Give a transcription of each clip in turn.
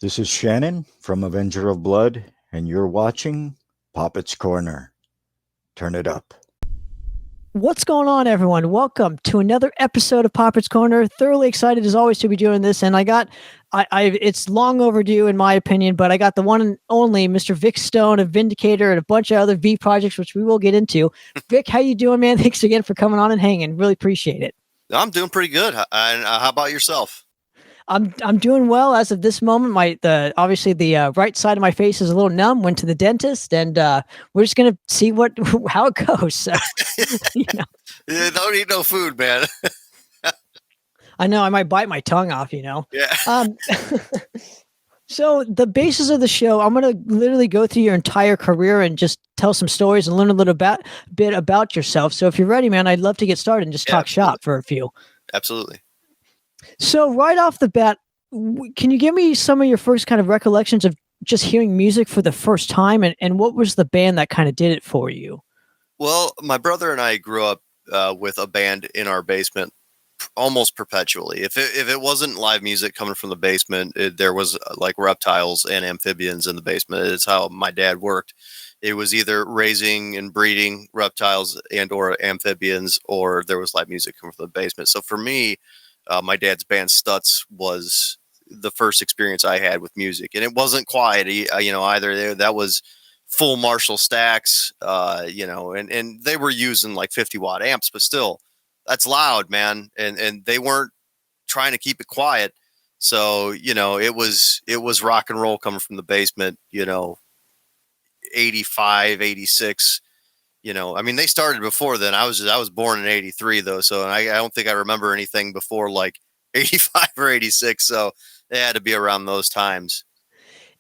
This is Shannon from Avenger of Blood, and you're watching Poppitt's Corner. Turn it up. What's going on, everyone? Welcome to another episode of Poppitt's Corner. Thoroughly excited as always to be doing this, and it's long overdue in my opinion, but I got the one and only Mr. Vic Stown of Vindicator and a bunch of other V projects, which we will get into. Vic, how you doing, man? Thanks again for coming on and hanging. Really appreciate it. I'm doing pretty good. And how about yourself? I'm doing well as of this moment. Obviously the right side of my face is a little numb. Went to the dentist, and we're just gonna see how it goes. So, Yeah, don't eat no food, man. I know I might bite my tongue off. Yeah. So the basis of the show, I'm gonna literally go through your entire career and just tell some stories and learn a little bit about yourself. So if you're ready, man, I'd love to get started and just talk shop for a few. Absolutely. So right off the bat, can you give me some of your first kind of recollections of just hearing music for the first time, and what was the band that kind of did it for you? Well, my brother and I grew up with a band in our basement almost perpetually. If it wasn't live music coming from the basement, there was like reptiles and amphibians in the basement. It's how my dad worked. It was either raising and breeding reptiles and or amphibians, or there was live music coming from the basement. So for me, my dad's band Stutz was the first experience I had with music, and it wasn't quiet, either. That was full Marshall stacks, and they were using like 50-watt amps, but still, that's loud, man. And they weren't trying to keep it quiet. So, it was rock and roll coming from the basement, 85, 86. They started before then. I was born in 83 though. So I don't think I remember anything before like 85 or 86. So they had to be around those times.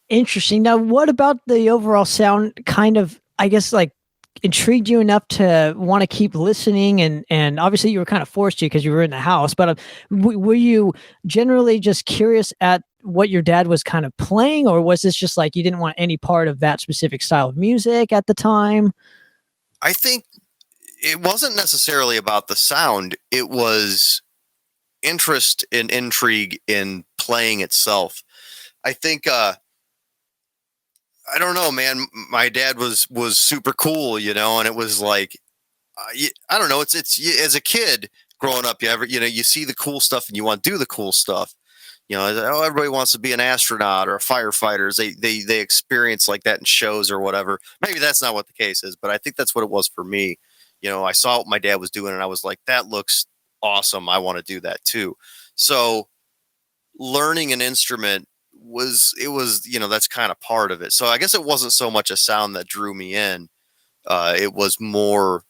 Interesting. Now, what about the overall sound kind of, I guess, like intrigued you enough to want to keep listening? And obviously you were kind of forced to because you were in the house, but were you generally just curious at what your dad was kind of playing, or was this just like you didn't want any part of that specific style of music at the time? I think it wasn't necessarily about the sound. It was interest and intrigue in playing itself. I think, I don't know, man, my dad was super cool, and it was like, I don't know. It's as a kid growing up, you see the cool stuff and you want to do the cool stuff. Everybody wants to be an astronaut or a firefighter. They experience like that in shows or whatever. Maybe that's not what the case is, but I think that's what it was for me. I saw what my dad was doing and I was like, that looks awesome. I want to do that too. So learning an instrument that's kind of part of it. So I guess it wasn't so much a sound that drew me in. It was more,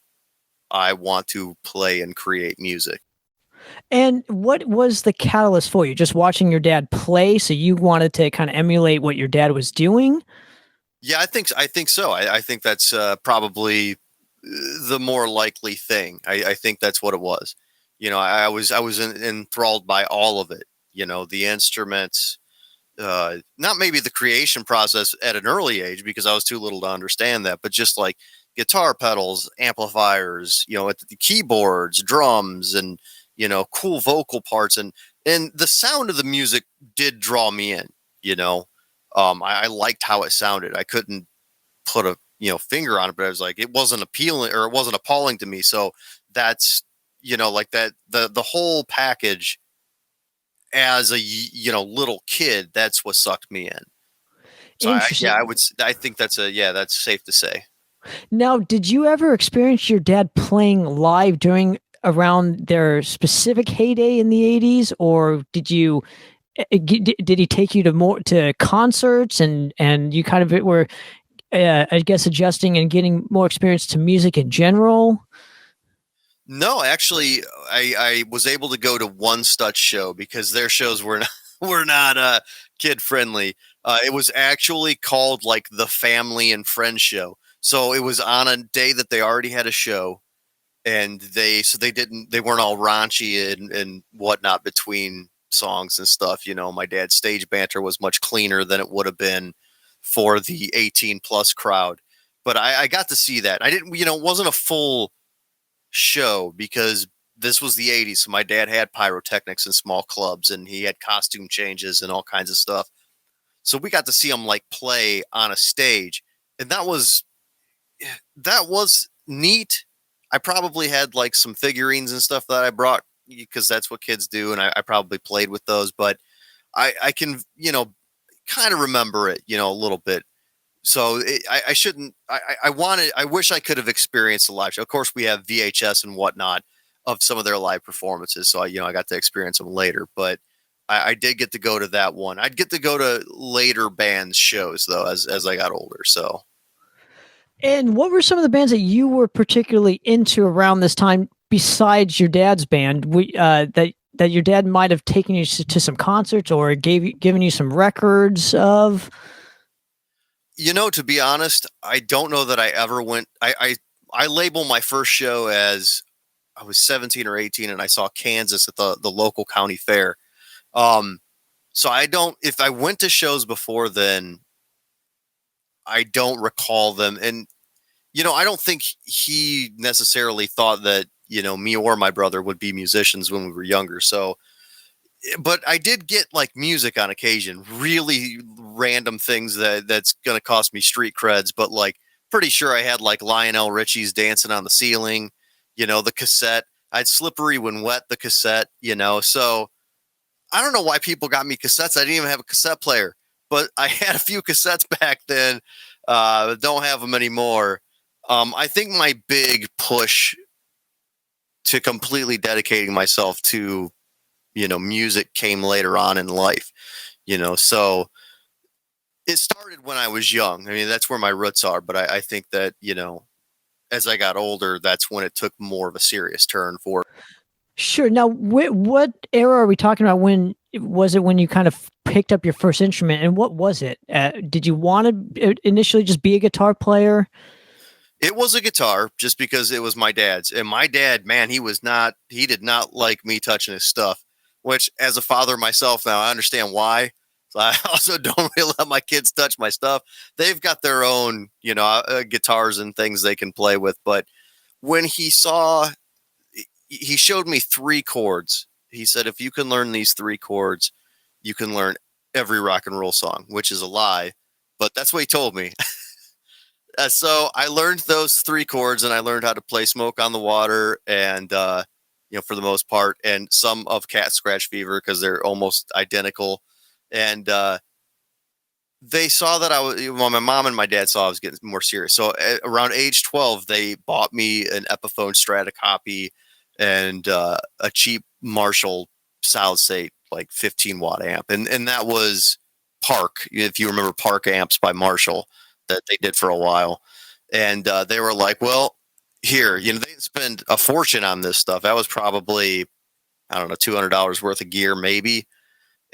I want to play and create music. And what was the catalyst for you? Just watching your dad play, so you wanted to kind of emulate what your dad was doing? Yeah, I think so. I think that's probably the more likely thing. I think that's what it was. I was enthralled by all of it. The instruments, not maybe the creation process at an early age because I was too little to understand that, but just like guitar pedals, amplifiers, the keyboards, drums, and cool vocal parts, and the sound of the music did draw me in. I liked how it sounded. I couldn't put a finger on it, but I was like, it wasn't appealing or it wasn't appalling to me. So that's like that the whole package as a little kid, that's what sucked me in. So I think that's safe to say. Now, did you ever experience your dad playing live during around their specific heyday in the 80s, or did he take you to concerts and you kind of were I guess adjusting and getting more experience to music in general? No, actually, I was able to go to one Stutz show because their shows were not kid friendly. It was actually called like the Family and Friends show. So it was on a day that they already had a show, and they weren't all raunchy and whatnot between songs and stuff. My dad's stage banter was much cleaner than it would have been for the 18 plus crowd. But I got to see that. I didn't, it wasn't a full show because this was the 80s. So my dad had pyrotechnics in small clubs and he had costume changes and all kinds of stuff. So we got to see him like play on a stage, and that was neat. I probably had like some figurines and stuff that I brought because that's what kids do, and I probably played with those, but I can, kind of remember it, a little bit. So I shouldn't. I wish I could have experienced a live show. Of course, we have VHS and whatnot of some of their live performances, so I got to experience them later. But I did get to go to that one. I'd get to go to later bands shows though as I got older. So. And what were some of the bands that you were particularly into around this time besides your dad's band? That your dad might have taken you to some concerts or given you some records of? To be honest, I don't know that I ever went. I label my first show as I was 17 or 18 and I saw Kansas at the local county fair. So I don't, if I went to shows before then, I don't recall them. And, I don't think he necessarily thought that, me or my brother would be musicians when we were younger. So, but I did get like music on occasion, really random things that's going to cost me street creds, but like pretty sure I had like Lionel Richie's Dancing on the Ceiling, the cassette. I had Slippery When Wet, the cassette, so I don't know why people got me cassettes. I didn't even have a cassette player, but I had a few cassettes back then. Don't have them anymore. I think my big push to completely dedicating myself to, music came later on in life, so it started when I was young. I mean, that's where my roots are, but I think that, as I got older, that's when it took more of a serious turn for. Sure. Now, what era are we talking about? When was it when you kind of picked up your first instrument, and what was it? Did you want to initially just be a guitar player? It was a guitar just because it was my dad's, and my dad, man, he did not like me touching his stuff, which as a father myself now, I understand why. So I also don't really let my kids touch my stuff. They've got their own, guitars and things they can play with. But when he showed me 3 chords. He said, if you can learn these 3 chords, you can learn every rock and roll song, which is a lie, but that's what he told me. So I learned those 3 chords, and I learned how to play Smoke on the Water and, for the most part, and some of Cat Scratch Fever because they're almost identical. And they saw that my mom and my dad saw I was getting more serious. So around age 12, they bought me an Epiphone Strata copy and a cheap Marshall solid state, like 15-watt amp. And that was Park, if you remember Park amps by Marshall that they did for a while. And they were like, well, here, they didn't spend a fortune on this stuff. That was probably, I don't know, $200 worth of gear, maybe.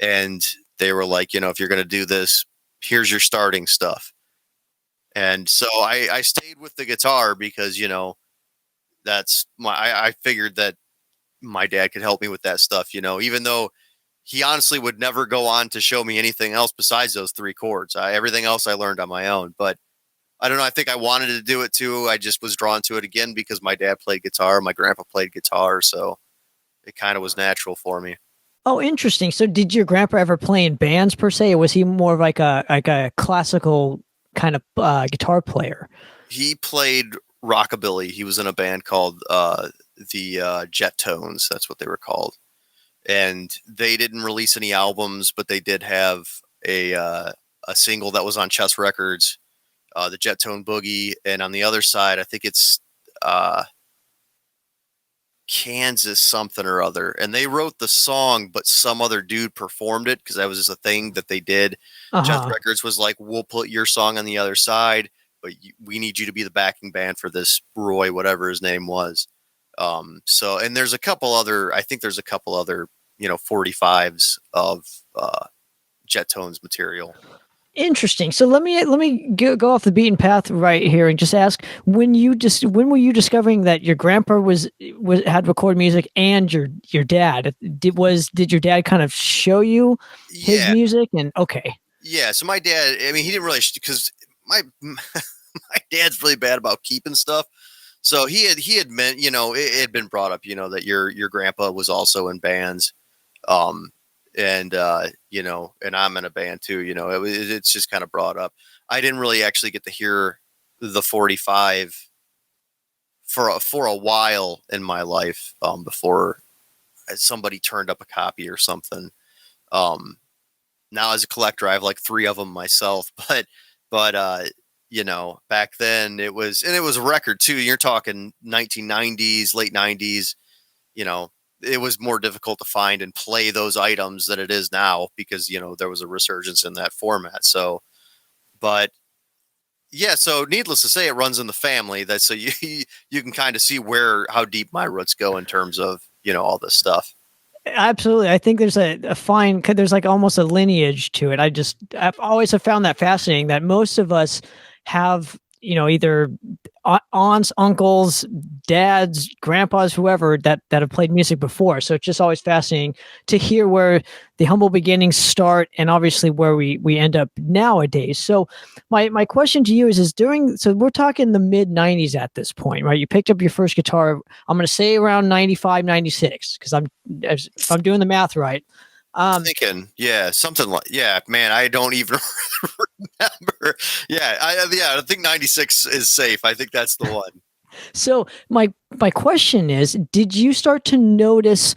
And they were like, if you're going to do this, here's your starting stuff. And so I stayed with the guitar because, that's I figured that my dad could help me with that stuff, even though he honestly would never go on to show me anything else besides those 3 chords. Everything else I learned on my own, but I don't know. I think I wanted to do it too. I just was drawn to it again because my dad played guitar. My grandpa played guitar. So it kind of was natural for me. Oh, interesting. So did your grandpa ever play in bands per se, or was he more of like a classical kind of guitar player? He played rockabilly. He was in a band called the Jet Tones. That's what they were called. And they didn't release any albums, but they did have a single that was on Chess Records, the Jet Tone Boogie. And on the other side, I think it's Kansas something or other. And they wrote the song, but some other dude performed it because that was just a thing that they did. Chess Records was like, we'll put your song on the other side, but we need you to be the backing band for this Roy, whatever his name was. So, and there's a couple other, I think there's a couple other, 45s of Jet Tones material. Interesting. So let me go off the beaten path right here and just ask, when were you discovering that your grandpa had recorded music and your dad did your dad kind of show you his music? And okay. Yeah. So my dad, I mean, he didn't really, because my dad's really bad about keeping stuff. So he had meant, it had been brought up, that your grandpa was also in bands. and and I'm in a band too. It's just kind of brought up. I didn't really actually get to hear the 45 for a while in my life before somebody turned up a copy or something. Now as a collector, I have like 3 of them myself, but back then it was a record too. You're talking 1990s, late 90s. It was more difficult to find and play those items than it is now because there was a resurgence in that format. So, but yeah, so needless to say, it runs in the family. That so you can kind of see how deep my roots go in terms of all this stuff. Absolutely. I think there's there's like almost a lineage to it. I've always have found that fascinating that most of us have, either aunts, uncles, dads, grandpas, whoever that have played music before. So it's just always fascinating to hear where the humble beginnings start and obviously where we end up nowadays. So my question to you is so we're talking the mid 90s at this point, right? You picked up your first guitar, I'm going to say around 95, 96, because if I'm doing the math right. Thinking, something like, man, I don't even remember. I think 96 is safe. I think that's the one. So my question is, did you start to notice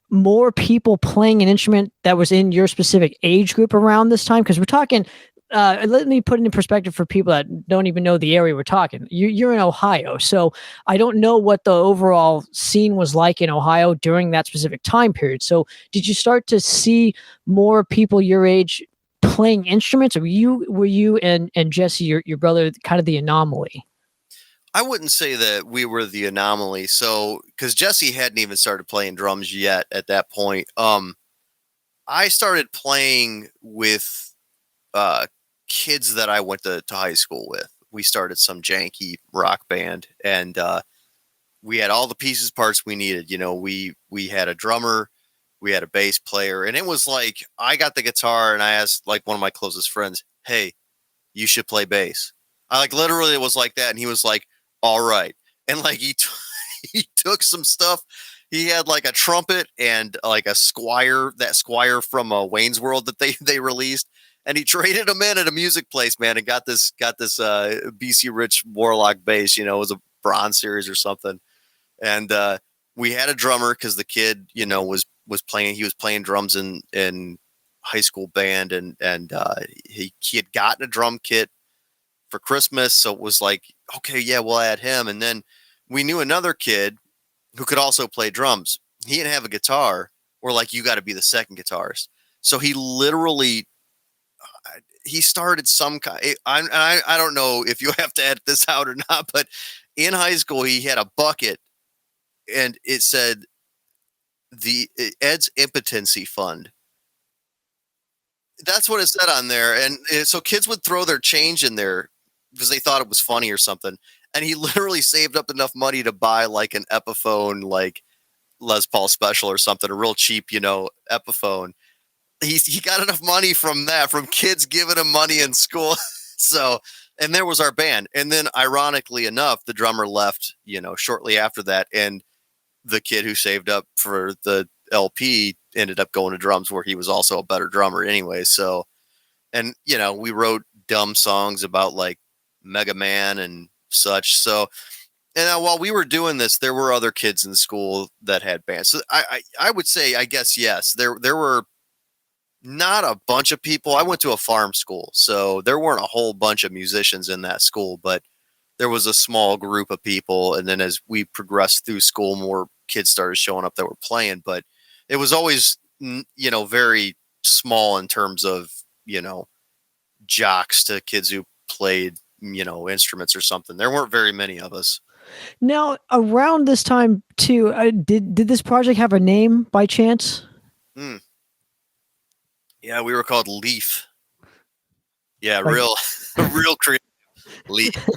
more people playing an instrument that was in your specific age group around this time? Because we're talking, let me put it in perspective for people that don't even know the area we're talking. You're in Ohio, so I don't know what the overall scene was like in Ohio during that specific time period. So did you start to see more people your age playing instruments, or were you and Jesse, your brother, kind of the anomaly? I wouldn't say that we were the anomaly. So, because Jesse hadn't even started playing drums yet at that point. I started playing with kids that I went to high school with. We started some janky rock band, and we had all the pieces, parts we needed. We had a drummer, we had a bass player, and it was like I got the guitar, and I asked like one of my closest friends, "Hey, you should play bass." I literally it was like that, and he was like, "All right," and like he took some stuff. He had like a trumpet and like a Squire from Wayne's World that they released, and he traded them in at a music place, man, and got this BC Rich Warlock bass. It was a Bronze Series or something, and we had a drummer because the kid was playing. He was playing drums in high school band, and he had gotten a drum kit for Christmas, so it was like, okay, yeah, we'll add him. And then we knew another kid who could also play drums. He didn't have a guitar. We're like, you got to be the second guitarist. So he literally he started some kind. I don't know if you have to edit this out or not, but in high school he had a bucket, and it said the Ed's Impotency Fund. That's what it said on there, and so kids would throw their change in there because they thought it was funny or something. And he literally saved up enough money to buy like an Epiphone, like Les Paul Special or something, a real cheap, Epiphone. He got enough money from that, from kids giving him money in school. So, and there was our band. And then ironically enough, the drummer left, shortly after that. And the kid who saved up for the LP ended up going to drums, where he was also a better drummer anyway. So, and, we wrote dumb songs about like Mega Man and such. So, and while we were doing this, there were other kids in school that had bands. So I would say, I guess, yes, there were not a bunch of people. I went to a farm school, so there weren't a whole bunch of musicians in that school, but there was a small group of people. And then as we progressed through school, more kids started showing up that were playing, but it was always, very small in terms of, jocks to kids who played, instruments or something. There weren't very many of us. Now, around this time too, did this project have a name by chance? Yeah, we were called Leaf. Yeah, Like, real creative. Leaf.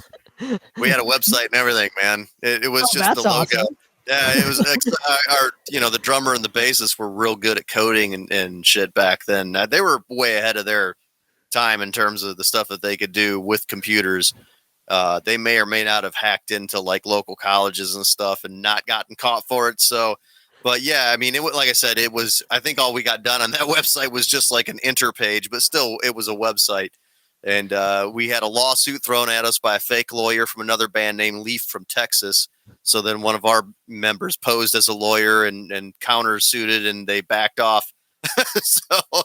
We had a website and everything, man. It was just the logo. Awesome. Yeah, it was the drummer and the bassist were real good at coding and shit back then. They were way ahead of their time in terms of the stuff that they could do with computers. They may or may not have hacked into like local colleges and stuff and not gotten caught for it. So But yeah, I mean, like I said, it was, I think all we got done on that website was just like an enter page, but still it was a website. And we had a lawsuit thrown at us by a fake lawyer from another band named Leaf from Texas. So then one of our members posed as a lawyer and countersuited, and they backed off. So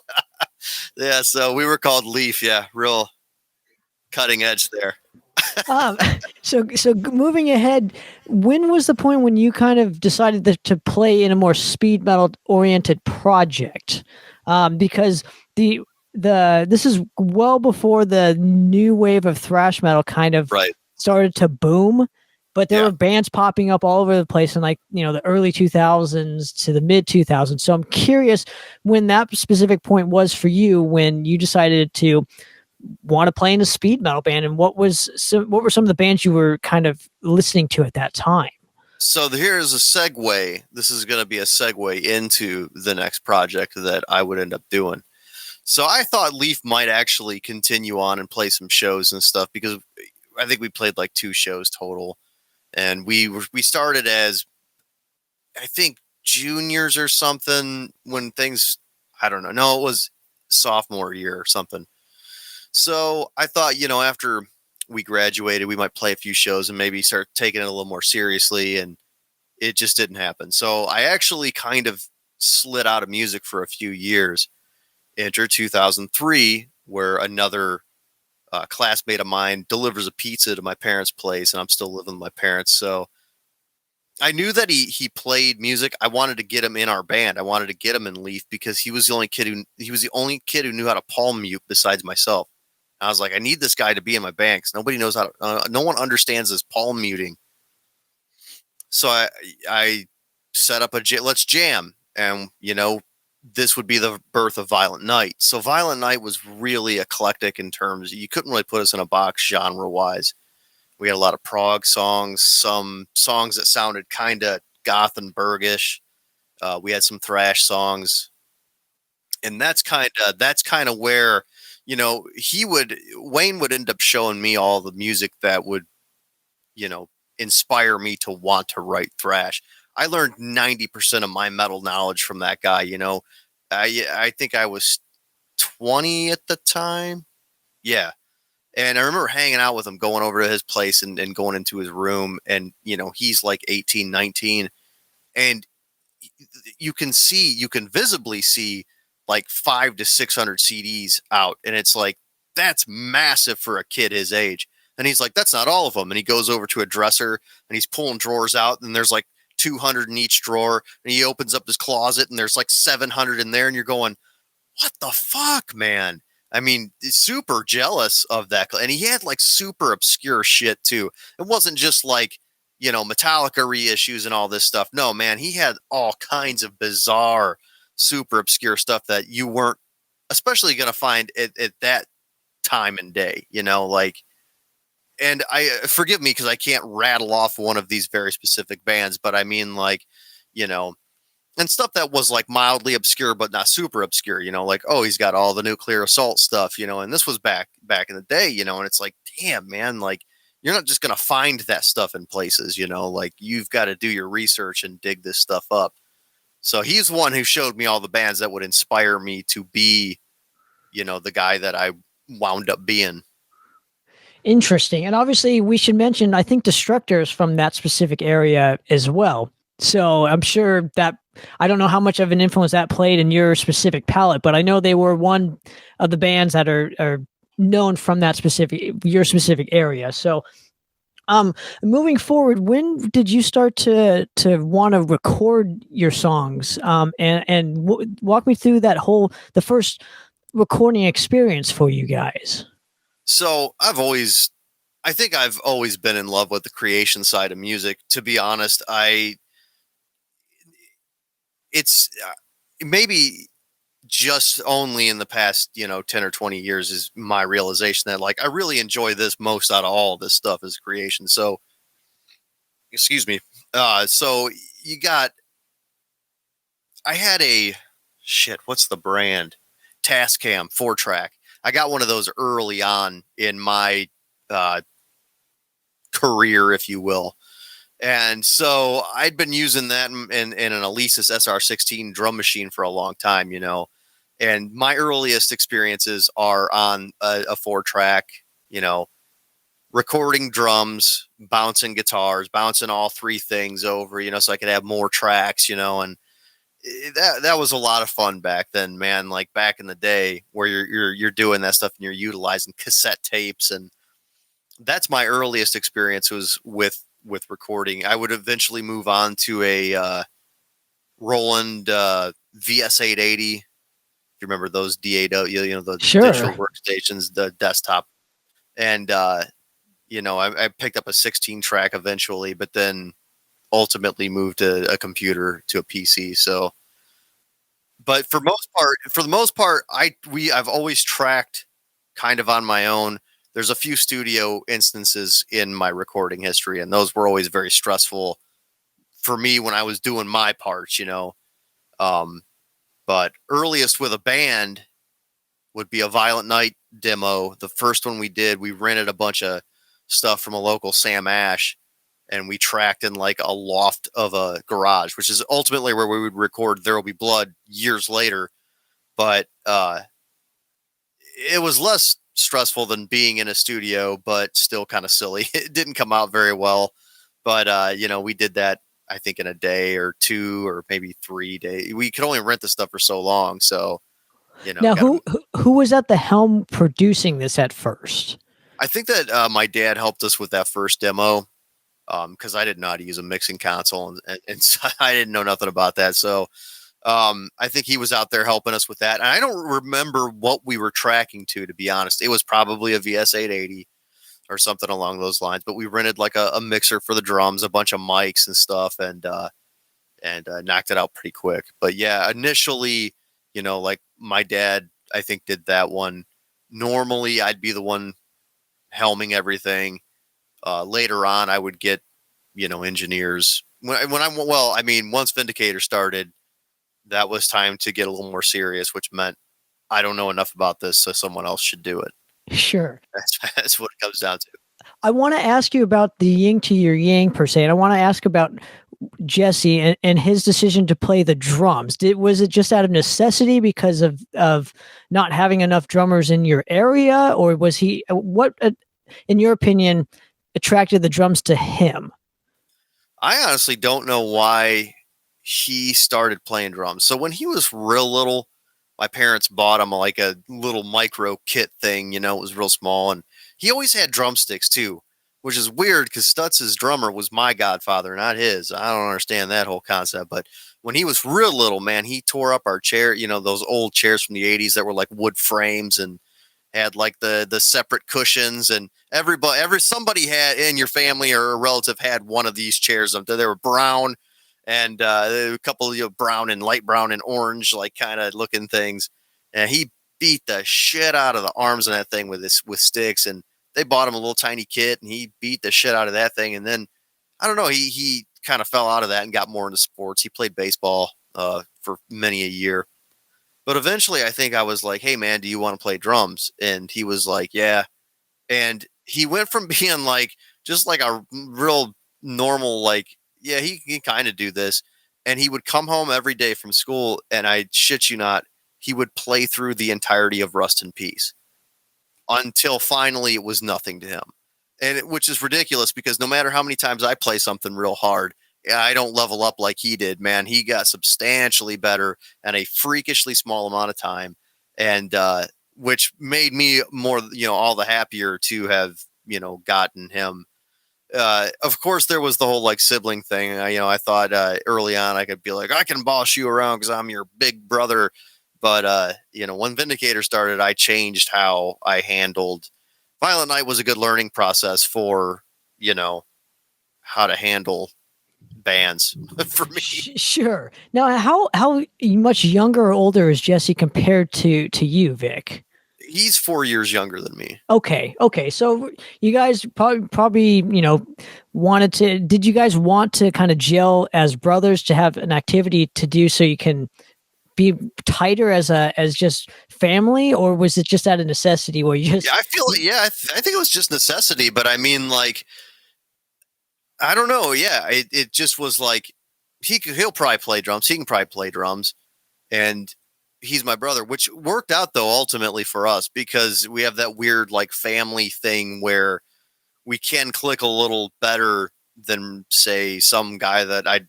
yeah, so we were called Leaf. Yeah, real cutting edge there. um, so moving ahead, when was the point when you kind of decided to play in a more speed metal oriented project? Because this is well before the new wave of thrash metal kind of started to boom, but there were bands popping up all over the place in like, the early 2000s to the mid 2000s. So I'm curious when that specific point was for you, when you decided to want to play in a speed metal band, and what were some of the bands you were kind of listening to at that time? So here's a segue. This is going to be a segue into the next project that I would end up doing. So I thought Leaf might actually continue on and play some shows and stuff, because I think we played like 2 shows total, and we started as, I think, juniors or something when things, I don't know. No, it was sophomore year or something. So I thought, after we graduated, we might play a few shows and maybe start taking it a little more seriously. And it just didn't happen. So I actually kind of slid out of music for a few years. Enter 2003, where another classmate of mine delivers a pizza to my parents' place, and I'm still living with my parents. So I knew that he played music. I wanted to get him in our band. I wanted to get him in Leaf because he was the only kid who knew how to palm mute besides myself. I was like, I need this guy to be in my band because nobody knows how to, no one understands this palm muting. So I set up let's jam. And, this would be the birth of Violent Night. So Violent Night was really eclectic in terms, you couldn't really put us in a box genre wise. We had a lot of prog songs, some songs that sounded kind of Gothenburgish. We had some thrash songs. And that's kind of where, Wayne would end up showing me all the music that would, inspire me to want to write thrash. I learned 90% of my metal knowledge from that guy. I think I was 20 at the time. Yeah. And I remember hanging out with him, going over to his place and going into his room. And, he's like 18, 19. And you can visibly see like 500 to 600 CDs out. And it's like, that's massive for a kid his age. And he's like, that's not all of them. And he goes over to a dresser and he's pulling drawers out, and there's like 200 in each drawer. And he opens up his closet and there's like 700 in there. And you're going, what the fuck, man? I mean, super jealous of that. And he had like super obscure shit too. It wasn't just like, Metallica reissues and all this stuff. No, man, he had all kinds of bizarre, super obscure stuff that you weren't especially going to find at that time and day, and forgive me because I can't rattle off one of these very specific bands, but I mean, like, and stuff that was like mildly obscure, but not super obscure, like, oh, he's got all the Nuclear Assault stuff, and this was back in the day, and it's like, damn, man, like, you're not just going to find that stuff in places, like, you've got to do your research and dig this stuff up. So he's one who showed me all the bands that would inspire me to be, the guy that I wound up being. Interesting. And obviously we should mention, I think Destructor is from that specific area as well. So I'm sure that, I don't know how much of an influence that played in your specific palette, but I know they were one of the bands that are known from your specific area. So moving forward, when did you start to want to record your songs? And walk me through the first recording experience for you guys. So I think I've always been in love with the creation side of music. To be honest, it's maybe just only in the past, 10 or 20 years is my realization that, like, I really enjoy this most out of all this stuff as creation. So, excuse me. So I had what's the brand? Tascam 4-track. I got one of those early on in my career, if you will. And so I'd been using that in an Alesis SR16 drum machine for a long time, you know. And my earliest experiences are on a 4-track, you know, recording drums, bouncing guitars, bouncing all 3 things over, you know, so I could have more tracks, you know. And that was a lot of fun back then, man. Like back in the day where you're doing that stuff and you're utilizing cassette tapes, and that's my earliest experience was with recording. I would eventually move on to a Roland VS880. If you remember those DAW, you know, the digital workstations, the desktop, and you know, I picked up a 16-track eventually, but then ultimately moved to a computer, to a PC. So, but for the most part, I've always tracked kind of on my own. There's a few studio instances in my recording history, and those were always very stressful for me when I was doing my parts, you know. But earliest with a band would be a Violent Night demo. The first one we did, we rented a bunch of stuff from a local Sam Ash, and we tracked in like a loft of a garage, which is ultimately where we would record There Will Be Blood years later. But it was less stressful than being in a studio, but still kind of silly. It didn't come out very well, but you know, we did that I think in a day or 2 or maybe 3 days. We could only rent the stuff for so long, so you know. Now, who was at the helm producing this at first? I think that my dad helped us with that first demo, because I didn't know how to use a mixing console, and so I didn't know nothing about that. So I think he was out there helping us with that. And I don't remember what we were tracking to be honest. It was probably a VS880 or something along those lines. But we rented like a mixer for the drums, a bunch of mics and stuff, and knocked it out pretty quick. But yeah, initially, you know, like my dad, I think, did that one. Normally, I'd be the one helming everything. Later on, I would get, you know, engineers. I mean, once Vindicator started, that was time to get a little more serious, which meant I don't know enough about this, so someone else should do it. Sure. That's what it comes down to. I want to ask you about the yin to your yang per se, and I want to ask about Jesse and his decision to play the drums. Was it just out of necessity because of not having enough drummers in your area, or was he what, in your opinion, attracted the drums to him? I honestly don't know why he started playing drums. So when he was real little, my parents bought him like a little micro kit thing, you know, it was real small, and he always had drumsticks too, which is weird because Stutz's drummer was my godfather, not his. I don't understand that whole concept. But when he was real little, man, he tore up our chair, you know, those old chairs from the 80s that were like wood frames and had like the separate cushions, and somebody had in your family or a relative had one of these chairs. They were brown, and a couple of, you know, brown and light brown and orange, like kind of looking things. And he beat the shit out of the arms of that thing with sticks. And they bought him a little tiny kit, and he beat the shit out of that thing. And then I don't know, he kind of fell out of that and got more into sports. He played baseball for many a year. But eventually I think I was like, hey man, do you want to play drums? And he was like, yeah. And he went from being like just like a real normal, like, yeah, he can kind of do this. And he would come home every day from school, and I shit you not, he would play through the entirety of Rust in Peace until finally it was nothing to him. Which is ridiculous, because no matter how many times I play something real hard, I don't level up like he did, man. He got substantially better in a freakishly small amount of time. And, which made me more, you know, all the happier to have, you know, gotten him. Of course, there was the whole like sibling thing. You know, I thought early on I could be like, I can boss you around because I'm your big brother. But, you know, when Vindicator started, I changed how I handled. Violent Night was a good learning process for, you know, how to handle bands for me. Sure. Now, how much younger or older is Jesse compared to you, Vic? He's 4 years younger than me. Okay. So you guys probably, you know, did you guys want to kind of gel as brothers to have an activity to do so you can be tighter as just family, or was it just out of necessity where you just... Yeah, I think it was just necessity, but I mean, like, I don't know. Yeah, it just was like he'll probably play drums. He can probably play drums, and he's my brother, which worked out though ultimately for us because we have that weird like family thing where we can click a little better than say some guy that I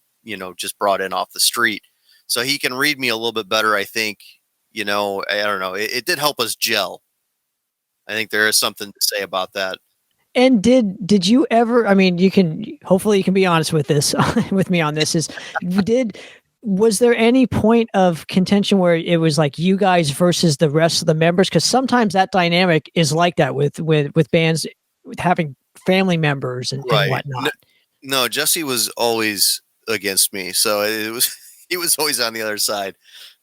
just brought in off the street. So he can read me a little bit better. I think I don't know. It did help us gel. I think there is something to say about that. And did you ever, I mean, hopefully you can be honest with this, with me on this, was there any point of contention where it was like you guys versus the rest of the members? Because sometimes that dynamic is like that with bands with having family members and whatnot. No, Jesse was always against me. So he was always on the other side.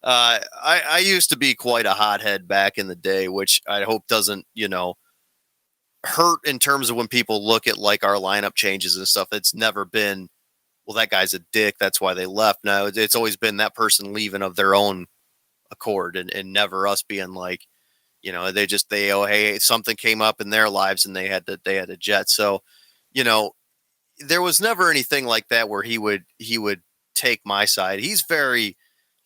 I used to be quite a hothead back in the day, which I hope doesn't, hurt in terms of when people look at like our lineup changes and stuff. It's never been, well, that guy's a dick, that's why they left. No, it's always been that person leaving of their own accord and never us being like, hey, something came up in their lives and they had to jet. So, there was never anything like that where he would take my side. He's very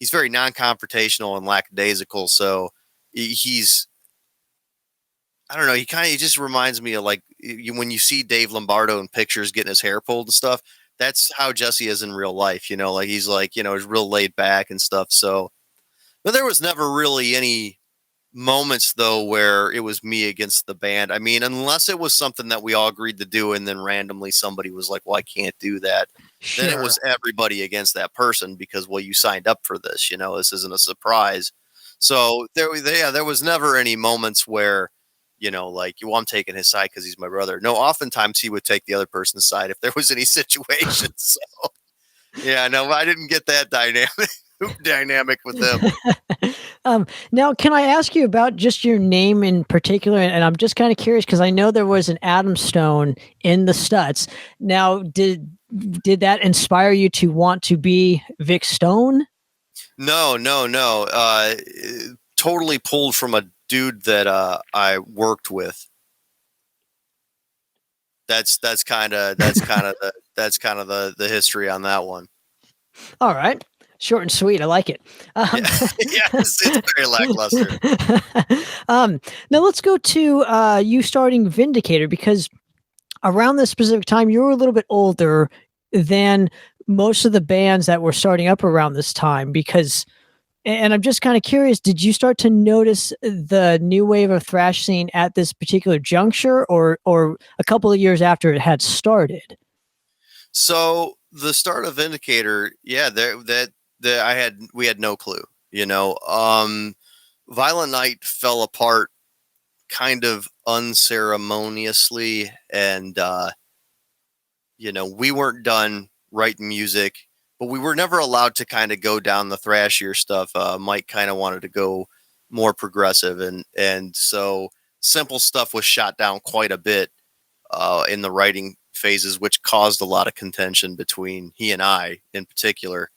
non-confrontational and lackadaisical. So I don't know. He just reminds me of like when you see Dave Lombardo in pictures getting his hair pulled and stuff. That's how Jesse is in real life. Like he's like, he's real laid back and stuff. So, but there was never really any moments though where it was me against the band. I mean, unless it was something that we all agreed to do and then randomly somebody was like, well, I can't do that. Sure. Then it was everybody against that person because, well, you signed up for this, this isn't a surprise. So there was never any moments where, like, well, I'm taking his side because he's my brother. No, oftentimes he would take the other person's side if there was any situation. So, yeah, no, I didn't get that dynamic with them. Now, can I ask you about just your name in particular? And I'm just kind of curious because I know there was an Adam Stone in the Stutz. Now, did that inspire you to want to be Vic Stone? No. Totally pulled from a dude that I worked with. That's kind of the history on that one. All right. Short and sweet. I like it. Yes, it's very lackluster. Now let's go to you starting Vindicator, because around this specific time, you were a little bit older than most of the bands that were starting up around this time. And I'm just kind of curious, did you start to notice the new wave of thrash scene at this particular juncture or a couple of years after it had started? So the start of Vindicator, yeah, we had no clue, Violent Night fell apart kind of unceremoniously. And, we weren't done writing music, but we were never allowed to kind of go down the thrashier stuff. Mike kind of wanted to go more progressive. And so simple stuff was shot down quite a bit in the writing phases, which caused a lot of contention between he and I in particular.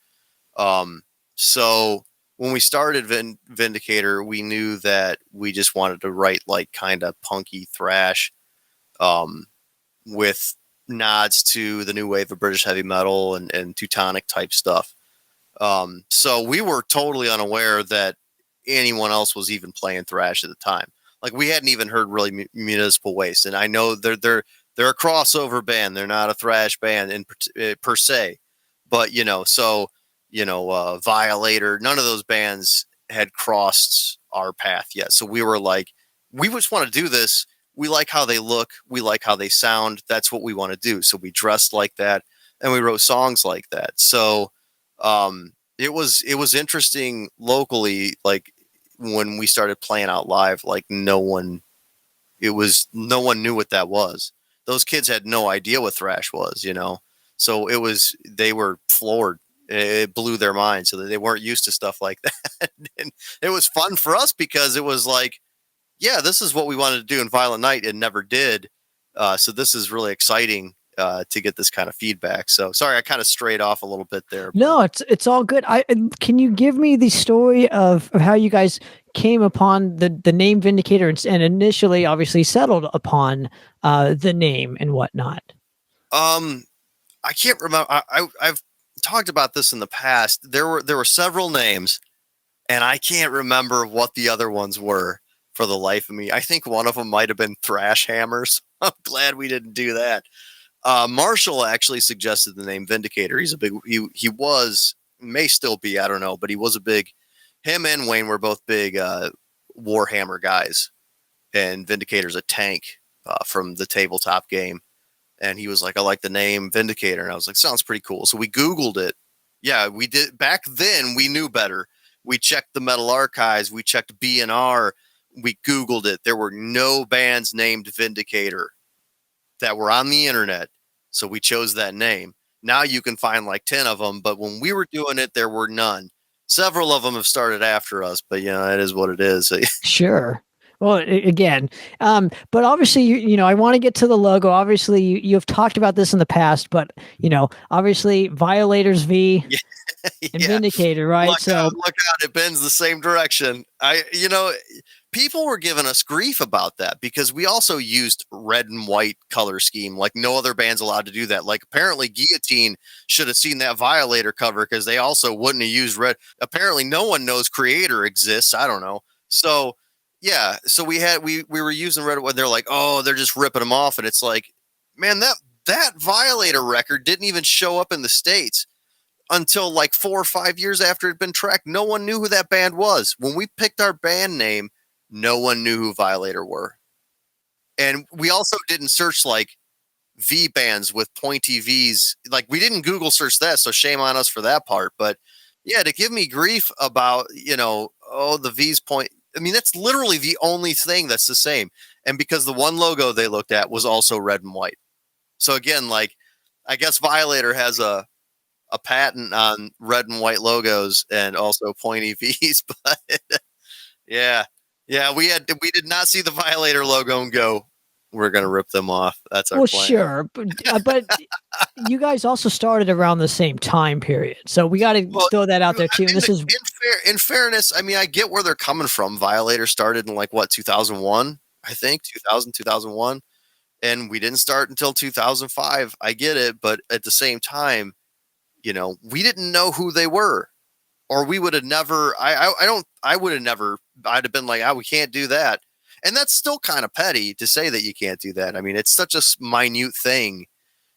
So when we started Vindicator, we knew that we just wanted to write like kind of punky thrash, with nods to the new wave of British heavy metal and Teutonic type stuff. So we were totally unaware that anyone else was even playing thrash at the time. Like we hadn't even heard really Municipal Waste. And I know they're a crossover band. They're not a thrash band per se, but Violator, none of those bands had crossed our path yet. So we were like, we just want to do this. We like how they look. We like how they sound. That's what we want to do. So we dressed like that and we wrote songs like that. So it was interesting locally. Like when we started playing out live, like no one knew what that was. Those kids had no idea what thrash was, So they were floored. It blew their mind, so that they weren't used to stuff like that. And it was fun for us because it was like, yeah, this is what we wanted to do in Violent Night and never did. So this is really exciting to get this kind of feedback. So sorry, I kind of strayed off a little bit there. No, it's all good. Can you give me the story of how you guys came upon the name Vindicator and initially obviously settled upon the name and whatnot? I can't remember. I've talked about this in the past. There were several names, and I can't remember what the other ones were for the life of me. I think one of them might have been Thrash Hammers. I'm glad we didn't do that. Marshall actually suggested the name Vindicator. He's a big, he was, may still be, I don't know, but he was a big, him and Wayne were both big Warhammer guys. And Vindicator's a tank from the tabletop game. And he was like, I like the name Vindicator. And I was like, sounds pretty cool. So we Googled it. Yeah, we did. Back then, we knew better. We checked the Metal Archives. We checked B&R. We Googled it. There were no bands named Vindicator that were on the internet. So we chose that name. Now you can find like 10 of them. But when we were doing it, there were none. Several of them have started after us. But, it is what it is. Sure. Well, again, but obviously, I want to get to the logo. Obviously, you've talked about this in the past, but obviously, Violators V and Vindicator, right? Look out, it bends the same direction. People were giving us grief about that because we also used red and white color scheme, like no other band's allowed to do that. Like apparently, Guillotine should have seen that Violator cover because they also wouldn't have used red. Apparently, no one knows Creator exists. I don't know. So. Yeah, so we were using red. They're like, oh, they're just ripping them off, and it's like, man, that Violator record didn't even show up in the States until like 4 or 5 years after it'd been tracked. No one knew who that band was. When we picked our band name, no one knew who Violator were, and we also didn't search like V bands with pointy V's. Like we didn't Google search that, so shame on us for that part. But yeah, to give me grief about the V's point. I mean, that's literally the only thing that's the same. And because the one logo they looked at was also red and white. So again, like, I guess Violator has a patent on red and white logos and also pointy V's. But yeah, we did not see the Violator logo and go, we're going to rip them off. That's our plan. Sure. But you guys also started around the same time period. So we got to throw that out there too. And this is in fairness. I mean, I get where they're coming from. Violator started in 2001, I think 2001. And we didn't start until 2005. I get it. But at the same time, we didn't know who they were, or we would have never, I would have never, I'd have been like, we can't do that. And that's still kind of petty to say that you can't do that. I mean, it's such a minute thing.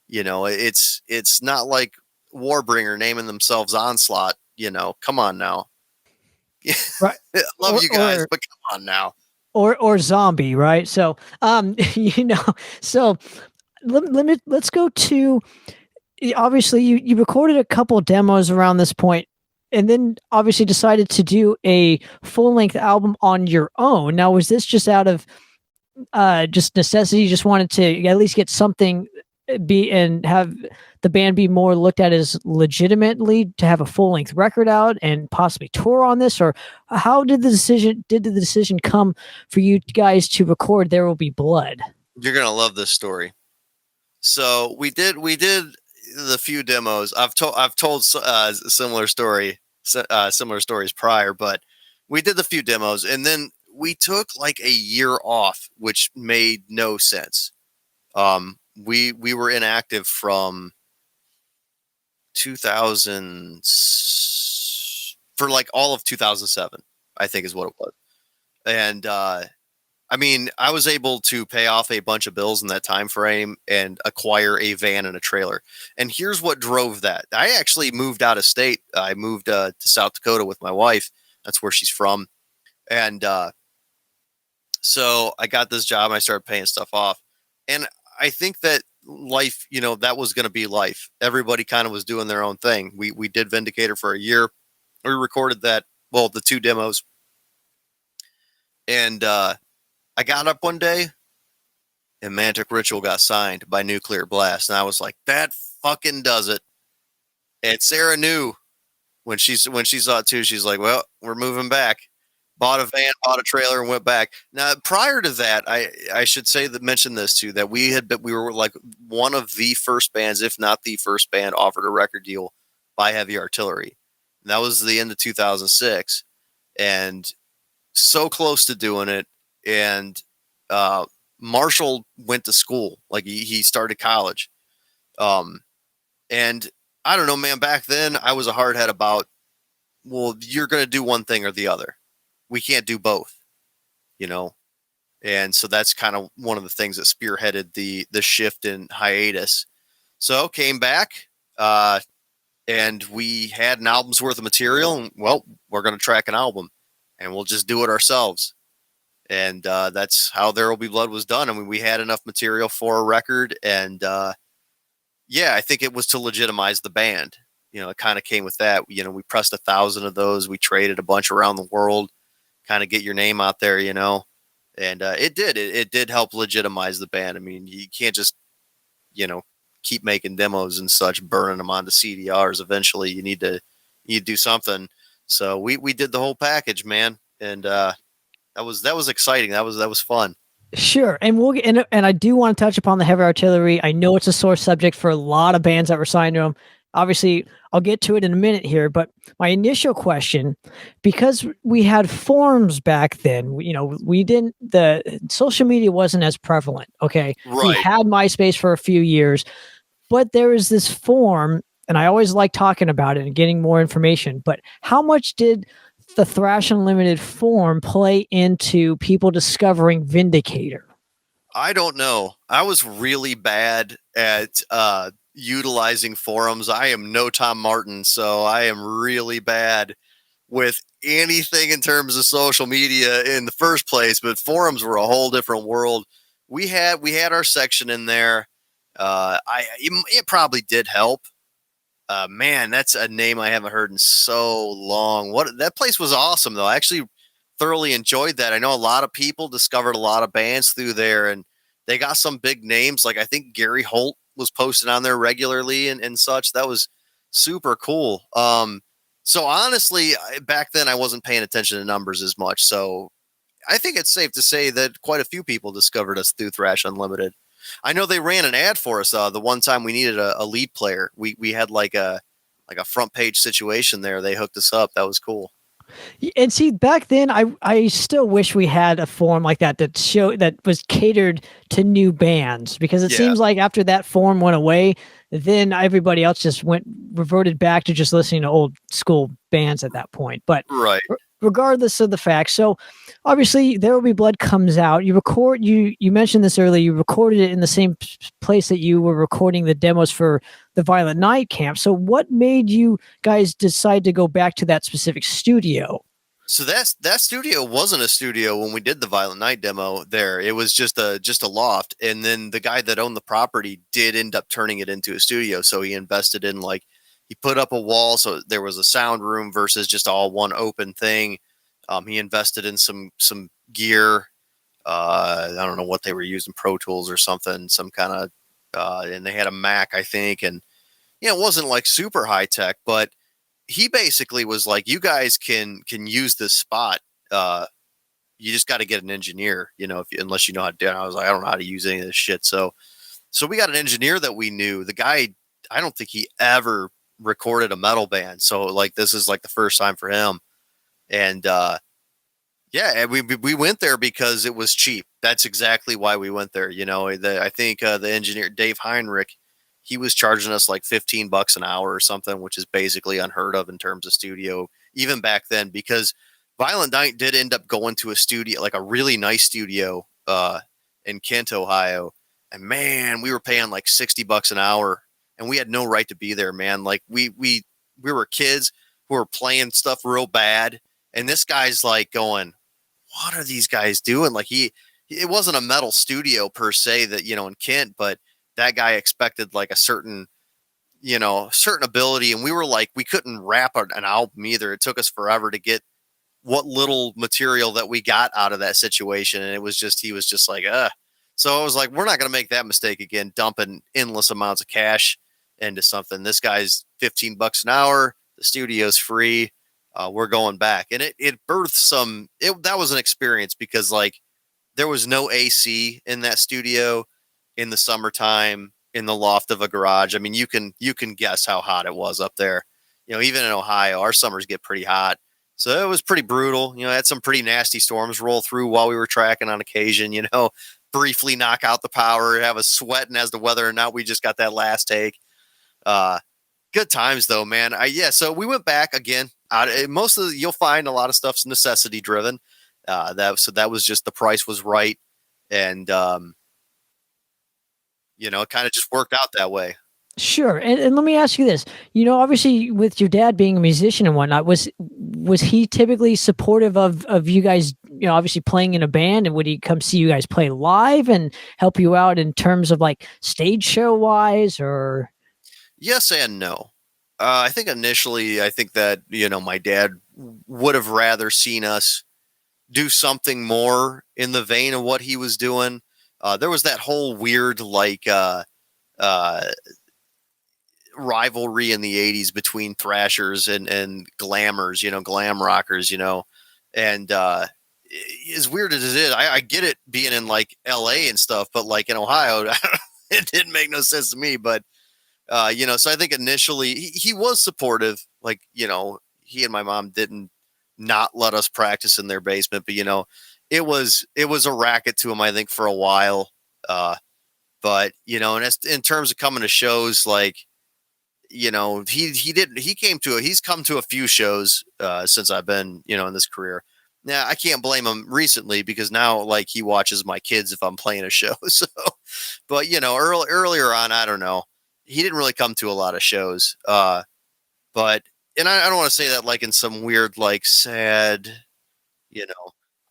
It's not like Warbringer naming themselves Onslaught. Come on now. Right. Love you guys, but come on now. Or Zombie, right? So, so let's go to. Obviously, you recorded a couple demos around this point, and then obviously decided to do a full-length album on your own. Now, was this just out of just necessity? You just wanted to at least get something and have the band be more looked at as legitimately to have a full-length record out and possibly tour on this? Or how did the decision come for you guys to record There Will Be Blood? You're going to love this story. So we did the few demos. I've told similar stories prior, but we did the few demos, and then we took like a year off, which made no sense. We were inactive from 2000 for like all of 2007, I think is what it was. And I mean, I was able to pay off a bunch of bills in that time frame and acquire a van and a trailer. And here's what drove that. I actually moved out of state. I moved to South Dakota with my wife. That's where she's from. And so I got this job and I started paying stuff off. And I think that life, that was going to be life. Everybody kind of was doing their own thing. We did Vindicator for a year. We recorded that, the 2 demos. And I got up one day and Mantic Ritual got signed by Nuclear Blast. And I was like, that fucking does it. And Sarah knew when she saw it too. She's like, well, we're moving back. Bought a van, bought a trailer, and went back. Now, prior to that, I should mention this too, that we were like one of the first bands, if not the first band, offered a record deal by Heavy Artillery. And that was the end of 2006. And so close to doing it. And Marshall went to school, like he started college. And I don't know, man, back then I was a hardhead about, well, you're going to do one thing or the other. We can't do both, you know? And so that's kind of one of the things that spearheaded the shift in hiatus. So came back, and we had an album's worth of material. And, well, we're going to track an album, and we'll just do it ourselves. And that's how There Will Be Blood was done. I mean, we had enough material for a record, and yeah, I think it was to legitimize the band. You know, it kind of came with that. You know, we pressed 1,000 of those. We traded a bunch around the world, kind of get your name out there, you know. And it did. It did help legitimize the band. I mean, you can't just, you know, keep making demos and such, burning them onto CDRs. Eventually, you need to do something. So we did the whole package, man. And that was exciting. That was fun. Sure, and we'll get, and I do want to touch upon the heavy artillery. I know it's a sore subject for a lot of bands that were signed to them. Obviously, I'll get to it in a minute here, but my initial question, because we had forums back then, you know, the social media wasn't as prevalent. Okay, Right. We had MySpace for a few years, but there was this forum, and I always like talking about it and getting more information. But how much did the Thrash Unlimited forum play into people discovering Vindicator? I don't know. I was really bad at utilizing forums. I am no Tom Martin, so I am really bad with anything in terms of social media in the first place. But forums were a whole different world. We had our section in there. It probably did help. Man, that's a name I haven't heard in so long. That place was awesome, though. I actually thoroughly enjoyed that. I know a lot of people discovered a lot of bands through there, and they got some big names. Like I think Gary Holt was posted on there regularly and such. That was super cool. So honestly, back then I wasn't paying attention to numbers as much. So I think it's safe to say that quite a few people discovered us through Thrash Unlimited. I know they ran an ad for us the one time we needed a lead player. We had like a front page situation there. They hooked us up. That was cool. And see, back then, I still wish we had a forum like that that was catered to new bands, because it seems like after that forum went away, then everybody else just reverted back to just listening to old school bands at that point. But right. Regardless of the fact, so obviously There Will Be Blood comes out. You mentioned this earlier. You recorded it in the same place that you were recording the demos for the Violent Night camp. So what made you guys decide to go back to that specific studio? So that studio wasn't a studio when we did the Violent Night demo there. It was just a loft. And then the guy that owned the property did end up turning it into a studio. So he invested in he put up a wall, so there was a sound room versus just all one open thing. He invested in some gear. I don't know what they were using, Pro Tools or something, some kind of, and they had a Mac, I think. And, it wasn't like super high tech, but he basically was like, you guys can use this spot. You just got to get an engineer, unless you know how to do it. I was like, I don't know how to use any of this shit. So we got an engineer that we knew. The guy, I don't think he ever recorded a metal band. So this is the first time for him. And, we went there because it was cheap. That's exactly why we went there. I think the engineer, Dave Heinrich, he was charging us like $15 an hour or something, which is basically unheard of in terms of studio, even back then, because Violent Night did end up going to a studio, like a really nice studio in Kent, Ohio. And man, we were paying like $60 an hour, and we had no right to be there, man. Like we were kids who were playing stuff real bad. And this guy's like going, what are these guys doing? Like it wasn't a metal studio per se that, in Kent, but that guy expected like a certain ability. And we were like, we couldn't wrap an album either. It took us forever to get what little material that we got out of that situation. And he was just like, So I was like, we're not going to make that mistake again, dumping endless amounts of cash into something. This guy's $15 an hour. The studio's free. We're going back. And it birthed that was an experience because there was no AC in that studio in the summertime in the loft of a garage. I mean, you can guess how hot it was up there. Even in Ohio, our summers get pretty hot. So it was pretty brutal. Had some pretty nasty storms roll through while we were tracking on occasion, briefly knock out the power, have us sweating as to whether or not we just got that last take. Good times though, man. So we went back again. You'll find a lot of stuff's necessity driven. That was just the price was right, and it kind of just worked out that way. Sure. And let me ask you this. Obviously with your dad being a musician and whatnot, was he typically supportive of you guys, obviously playing in a band, and would he come see you guys play live and help you out in terms of like stage show wise, or? Yes and no. I think initially, I think that, my dad would have rather seen us do something more in the vein of what he was doing. There was that whole weird, like, rivalry in the 80s between thrashers and glammers, glam rockers, and as weird as it is, I get it being in like LA and stuff, but like in Ohio, it didn't make no sense to me. But so I think initially he was supportive, like, he and my mom didn't not let us practice in their basement, but it was a racket to him, I think, for a while. But and that's in terms of coming to shows, like, he's come to a few shows since I've been, in this career. Now I can't blame him recently, because now, like, he watches my kids if I'm playing a show. So, but earlier on, I don't know, he didn't really come to a lot of shows. But and I don't want to say that like in some weird, like, sad,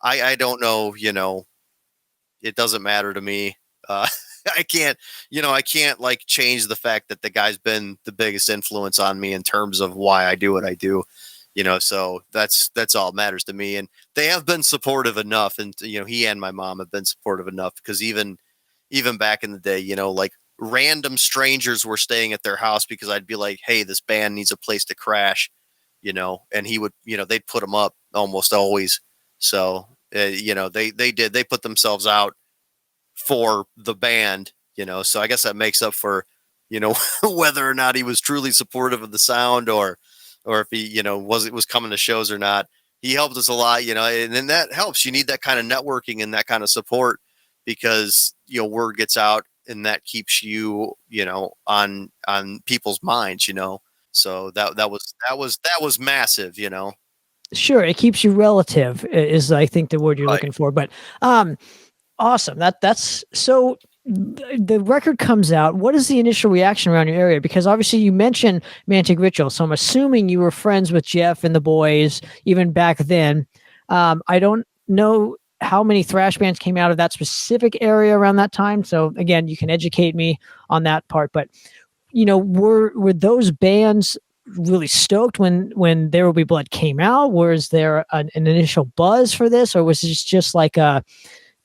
I don't know, it doesn't matter to me. I can't like change the fact that the guy's been the biggest influence on me in terms of why I do what I do, so that's all that matters to me. And they have been supportive enough. And, he and my mom have been supportive enough, because even back in the day, like random strangers were staying at their house because I'd be like, hey, this band needs a place to crash, and he would, they'd put them up almost always. So, they put themselves out for the band, so I guess that makes up for, whether or not he was truly supportive of the sound, or if he, was coming to shows or not. He helped us a lot, and then that helps. You need that kind of networking and that kind of support, because, word gets out, and that keeps you, on people's minds, so that was massive, Sure. It keeps you relative is, I think, the word you're Right. looking for, but, awesome. That's so. The record comes out. What is the initial reaction around your area? Because obviously you mentioned Mantic Ritual, so I'm assuming you were friends with Jeff and the boys even back then. I don't know how many thrash bands came out of that specific area around that time. So again, you can educate me on that part. But were those bands really stoked when There Will Be Blood came out? Was there an initial buzz for this, or was this just like a,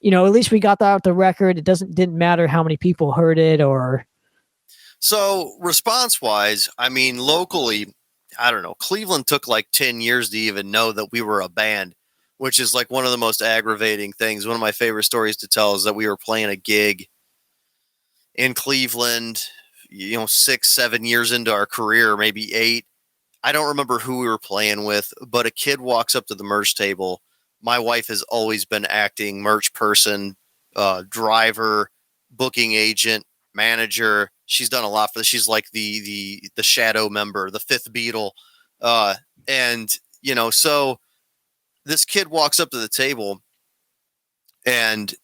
at least we got that out the record, it didn't matter how many people heard it? Or So response wise, I mean, locally, I don't know, Cleveland took like 10 years to even know that we were a band, which is like one of the most aggravating things. One of my favorite stories to tell is that we were playing a gig in Cleveland, 6-7 years into our career, maybe 8. I don't remember who we were playing with, but a kid walks up to the merch table. My wife has always been acting, merch person, driver, booking agent, manager. She's done a lot for this. She's like the shadow member, the fifth Beatle. And so this kid walks up to the table, and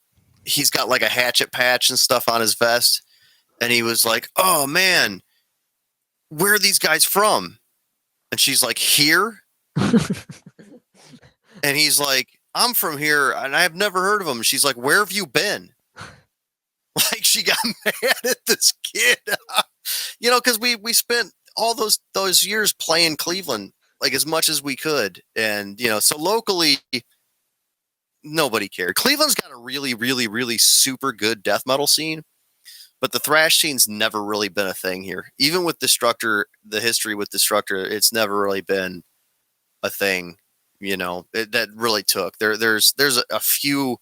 he's got like a hatchet patch and stuff on his vest. And he was like, oh man, where are these guys from? And she's like, here? And he's like, I'm from here and I've never heard of them. She's like, where have you been? Like, she got mad at this kid, because we spent all those years playing Cleveland, like as much as we could. And, so locally, nobody cared. Cleveland's got a really, really, really super good death metal scene, but the thrash scene's never really been a thing here. Even with Destructor, the history with Destructor, it's never really been a thing. That really took. There's a few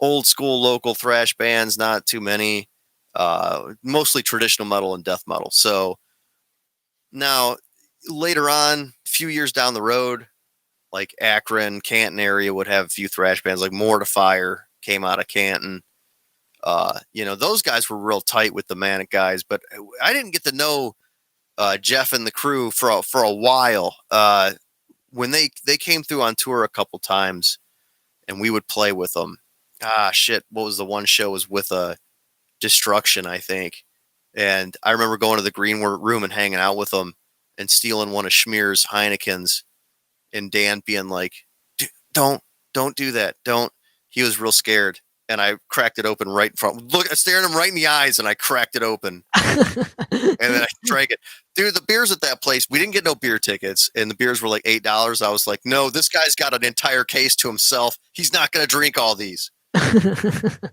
old school local thrash bands, not too many, mostly traditional metal and death metal. So now later on, a few years down the road, like Akron, Canton area would have a few thrash bands, like Mortifier came out of Canton. Those guys were real tight with the Manic guys, but I didn't get to know Jeff and the crew for a while. When they came through on tour a couple times, and we would play with them. Shit, what was the one show? It was with Destruction, I think. And I remember going to the green room and hanging out with them and stealing one of Schmear's Heineken's, and Dan being like, don't do that. Don't. He was real scared. And I cracked it open right in front. Look, I stared him right in the eyes, and I cracked it open. And then I drank it. Dude, the beers at that place, we didn't get no beer tickets, and the beers were like $8. I was like, no, this guy's got an entire case to himself. He's not going to drink all these.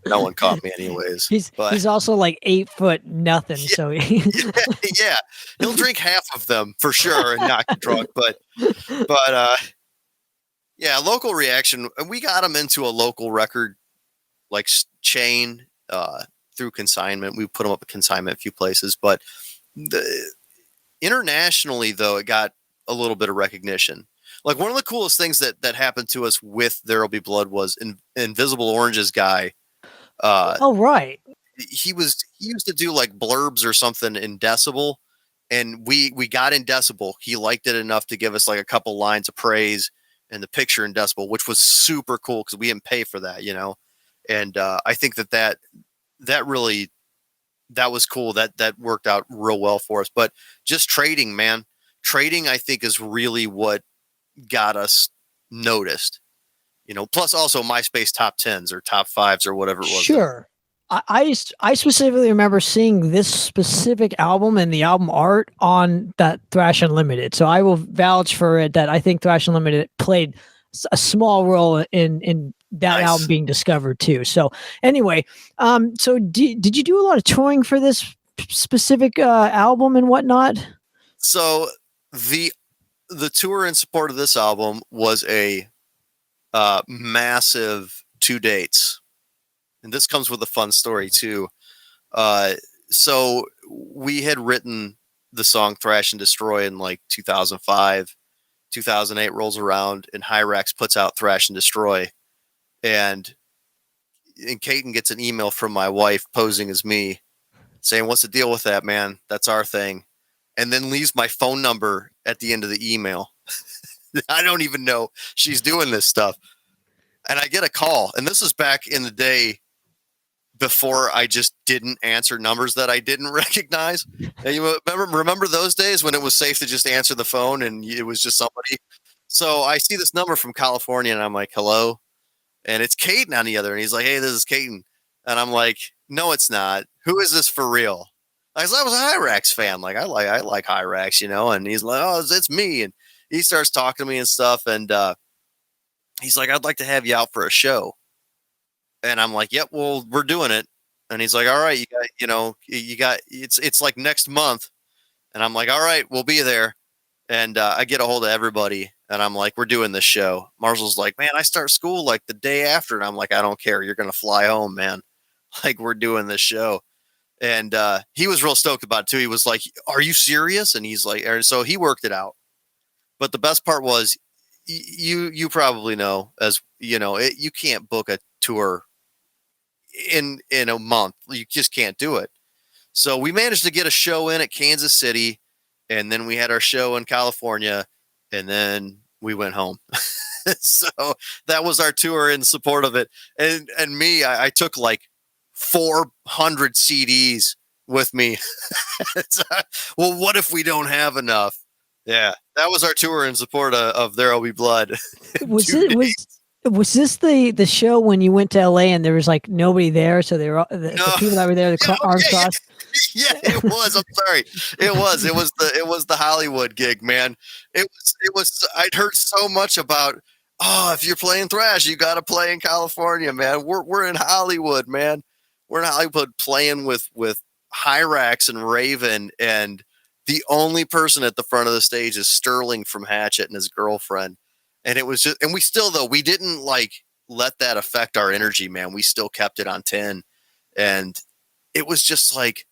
No one caught me anyways. He's also like 8 foot nothing. Yeah, So yeah, he'll drink half of them for sure and not get drunk. But yeah, local reaction. We got him into a local record like chain through consignment. We put them up at consignment a few places, but internationally though, it got a little bit of recognition. Like one of the coolest things that happened to us with There'll Be Blood was Invisible Orange's guy. oh right. He used to do like blurbs or something in Decibel, and we got in Decibel. He liked it enough to give us like a couple lines of praise and the picture in Decibel, which was super cool because we didn't pay for that, you know. And I think that was cool. That worked out real well for us. But just trading, man, I think is really what got us noticed. You know, plus also MySpace top 10s or top 5s or whatever it was. Sure. I specifically remember seeing this specific album and the album art on that Thrash Unlimited. So I will vouch for it that I think Thrash Unlimited played a small role in that Nice. album being discovered too. So anyway, so did you do a lot of touring for this specific album and whatnot? So the tour in support of this album was a massive 2 dates. And this comes with a fun story too. So we had written the song Thrash and Destroy in like 2005, 2008 rolls around, and Hyrax puts out Thrash and Destroy. And Caton gets an email from my wife posing as me saying, "What's the deal with that, man? That's our thing." And then leaves my phone number at the end of the email. I don't even know she's doing this stuff. And I get a call. And this is back in the day before I just didn't answer numbers that I didn't recognize. And you remember those days when it was safe to just answer the phone and it was just somebody? So I see this number from California and I'm like, hello? And it's Caton on the other. And he's like, hey, this is Caton. And I'm like, no, it's not. Who is this for real? I was a Hyrax fan. Like, I like Hyrax, you know? And he's like, oh, it's me. And he starts talking to me and stuff. And he's like, I'd like to have you out for a show. And I'm like, yep, well, we're doing it. And he's like, all right, it's like next month. And I'm like, all right, we'll be there. And I get a hold of everybody. And I'm like, we're doing this show. Marshall's like, man, I start school like the day after. And I'm like, I don't care. You're going to fly home, man. Like, we're doing this show. And he was real stoked about it too. He was like, are you serious? And he's like, so he worked it out. But the best part was you probably know, as you know, you can't book a tour in a month. You just can't do it. So we managed to get a show in at Kansas City, and then we had our show in California, and then we went home. So that was our tour in support of it. And me, I took like 400 CDs with me. Well, what if we don't have enough? Yeah, that was our tour in support of There'll Be Blood. Was this the show when you went to LA and there was like nobody there, so they were the people that were there, arms crossed? Yeah, it was. I'm sorry. It was the Hollywood gig, man. It was I'd heard so much about, oh, if you're playing thrash, you got to play in California, man. We're in Hollywood, man. We're in Hollywood playing with Hyrax and Raven, and the only person at the front of the stage is Sterling from Hatchet and his girlfriend. And it was just, and we didn't like let that affect our energy, man. We still kept it on 10. And it was just like,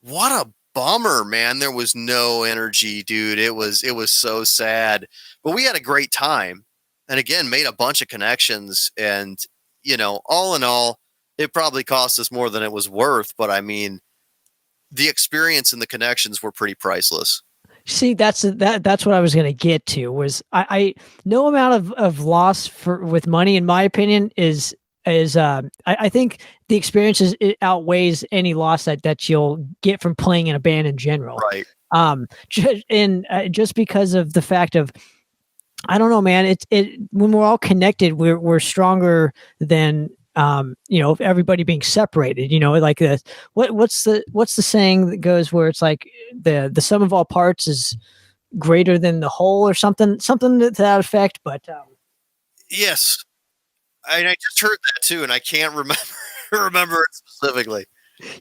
what a bummer, man. There was no energy, dude. It was so sad, but we had a great time. And again, made a bunch of connections, and, you know, all in all, it probably cost us more than it was worth. But I mean, the experience and the connections were pretty priceless. See, that's what I was going to get to. Was I no amount of loss with money, in my opinion, is I think the experiences, it outweighs any loss that you'll get from playing in a band in general. Right. Just because of the fact of, I don't know, man. When we're all connected, we're stronger than everybody being separated. Like what's the saying that goes where it's like the sum of all parts is greater than the whole, or something to that effect. But yes, I just heard that too, and I can't remember it specifically.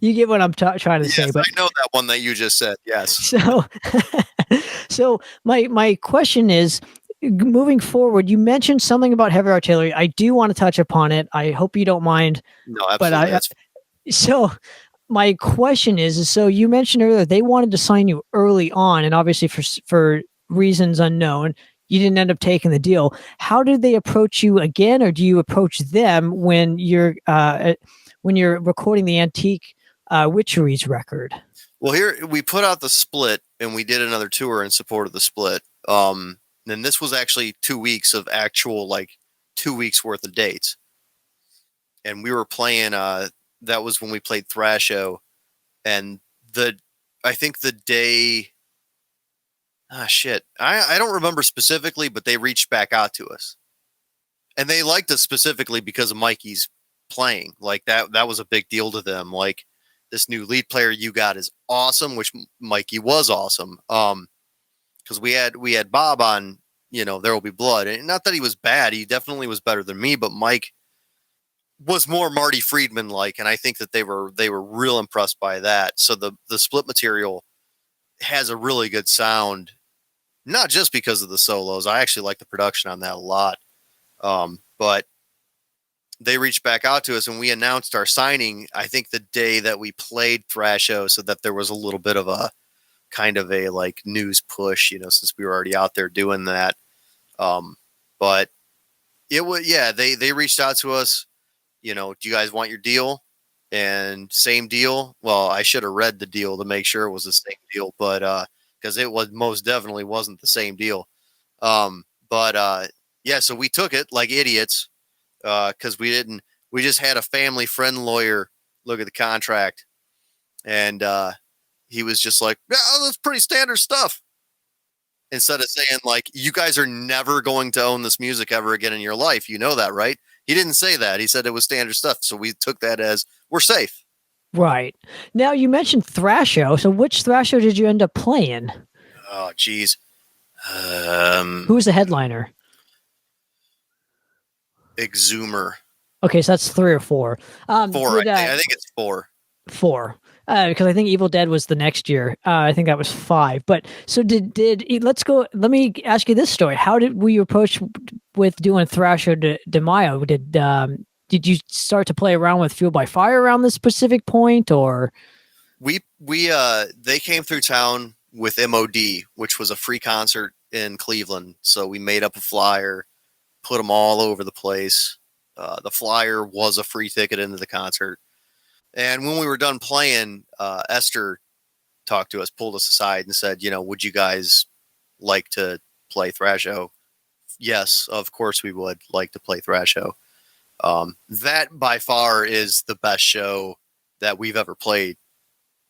You get what I'm trying to say. But I know that one that you just said. Yes. So my question is, moving forward, you mentioned something about heavy artillery. I do want to touch upon it. I hope you don't mind. No, absolutely. So my question is, so you mentioned earlier they wanted to sign you early on, and obviously for reasons unknown, you didn't end up taking the deal. How did they approach you again, or do you approach them when you're recording the Antique Witcheries record? Well, here we put out the split, and we did another tour in support of the split. And this was actually 2 weeks of actual, 2 weeks worth of dates. And we were playing, that was when we played Thrasho. And I think the day, I don't remember specifically, but they reached back out to us. And they liked us specifically because of Mikey's playing. Like that was a big deal to them. Like, this new lead player you got is awesome, which Mikey was awesome. Because we had Bob on, There Will Be Blood, and not that he was bad, he definitely was better than me, but Mike was more Marty Friedman like, and I think that they were real impressed by that. So the split material has a really good sound, not just because of the solos. I actually like the production on that a lot, but they reached back out to us, and we announced our signing, I think, the day that we played Thrasho, so that there was a little bit of a kind of a news push, since we were already out there doing that. But it was, they reached out to us, do you guys want your deal? And same deal. Well, I should have read the deal to make sure it was the same deal, but, cause it was most definitely wasn't the same deal. So we took it like idiots, cause we just had a family friend lawyer look at the contract, and, he was just like, yeah, that's pretty standard stuff. Instead of saying, you guys are never going to own this music ever again in your life. You know that, right? He didn't say that. He said it was standard stuff. So we took that as, we're safe. Right. Now, you mentioned Thrasho. So which Thrasho did you end up playing? Oh, geez. Who was the headliner? Exhumer. Okay, so that's 3 or 4. 4. I think it's 4. 4. Because I think Evil Dead was the next year. I think that was 5. But so let me ask you this story. How were you approached with doing Thrasho de Mayo? Did you start to play around with Fuel by Fire around this specific point, or? They came through town with MOD, which was a free concert in Cleveland. So we made up a flyer, put them all over the place. The flyer was a free ticket into the concert. And when we were done playing, Esther talked to us, pulled us aside and said, would you guys like to play Thrasho? Yes, of course we would like to play Thrasho. That by far is the best show that we've ever played,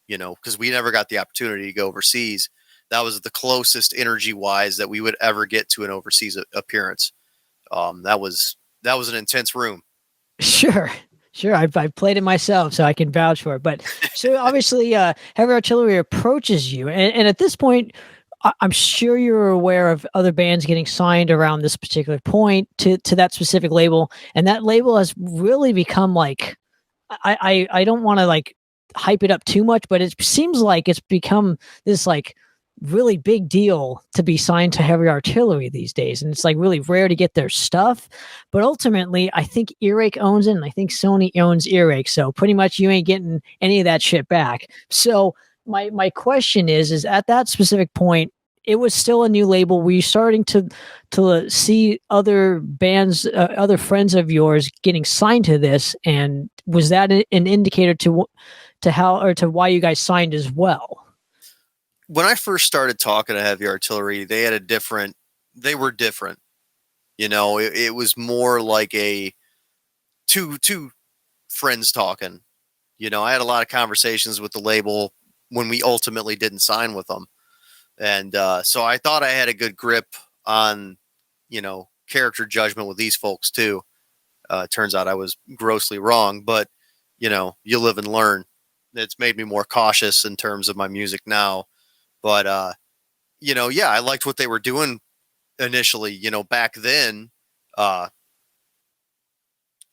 because we never got the opportunity to go overseas. That was the closest energy wise that we would ever get to an overseas appearance. That was an intense room. Sure. I've played it myself, so I can vouch for it. But so obviously, Heavy Artillery approaches you, and at this point, I'm sure you're aware of other bands getting signed around this particular point to that specific label, and that label has really become I don't want to hype it up too much, but it seems like it's become this really big deal to be signed to Heavy Artillery these days, and it's really rare to get their stuff. But ultimately, I think Earache owns it, and I think Sony owns Earache, so pretty much you ain't getting any of that shit back. So my question is at that specific point, it was still a new label? Were you starting to see other bands, other friends of yours getting signed to this? And was that an indicator to how, or to why you guys signed as well? When I first started talking to Heavy Artillery, they were different. You know, it was more like a two friends talking. You know, I had a lot of conversations with the label when we ultimately didn't sign with them. And so I thought I had a good grip on, you know, character judgment with these folks too. Turns out I was grossly wrong, but, you know, you live and learn. It's made me more cautious in terms of my music now. But, you know, yeah, I liked what they were doing initially. You know, back then,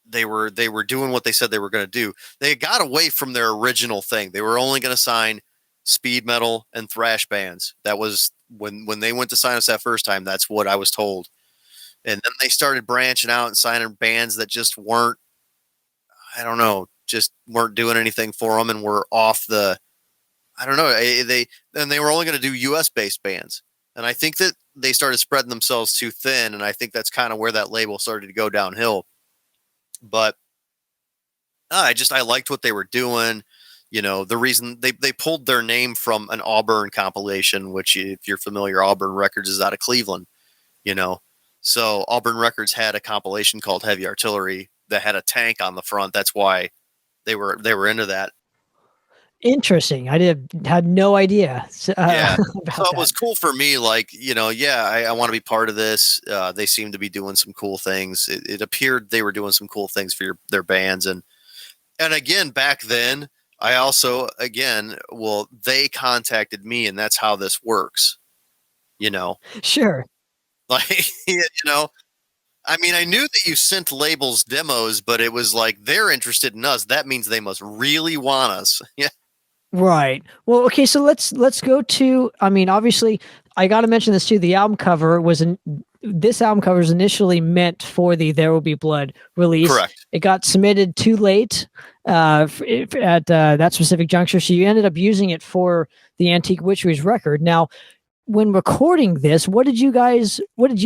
they were doing what they said they were going to do. They got away from their original thing. They were only going to sign speed metal and thrash bands. That was when they went to sign us that first time. That's what I was told. And then they started branching out and signing bands that just weren't, I don't know, just weren't doing anything for them and were off the, I don't know. They were only going to do US based bands. And I think that they started spreading themselves too thin. And I think that's kind of where that label started to go downhill. But I liked what they were doing. You know, the reason they pulled their name from an Auburn compilation, which, if you're familiar, Auburn Records is out of Cleveland, you know. So Auburn Records had a compilation called Heavy Artillery that had a tank on the front. That's why they were into that. Interesting. I had no idea. Yeah. About So it was cool for me. Like, you know, yeah, I want to be part of this. They seem to be doing some cool things. It appeared they were doing some cool things for their bands. And again, back then, I also, they contacted me, and that's how this works, you know. Sure. Like, you know, I mean, I knew that you sent labels demos, but it was like, they're interested in us. That means they must really want us. Yeah. Right. Well, okay, so let's go to, I mean, obviously, I got to mention this too. The album cover this album cover was initially meant for the There Will Be Blood release. Correct. It got submitted too late at that specific juncture, so you ended up using it for the Antique Witcheries record. Now, when recording this, what did you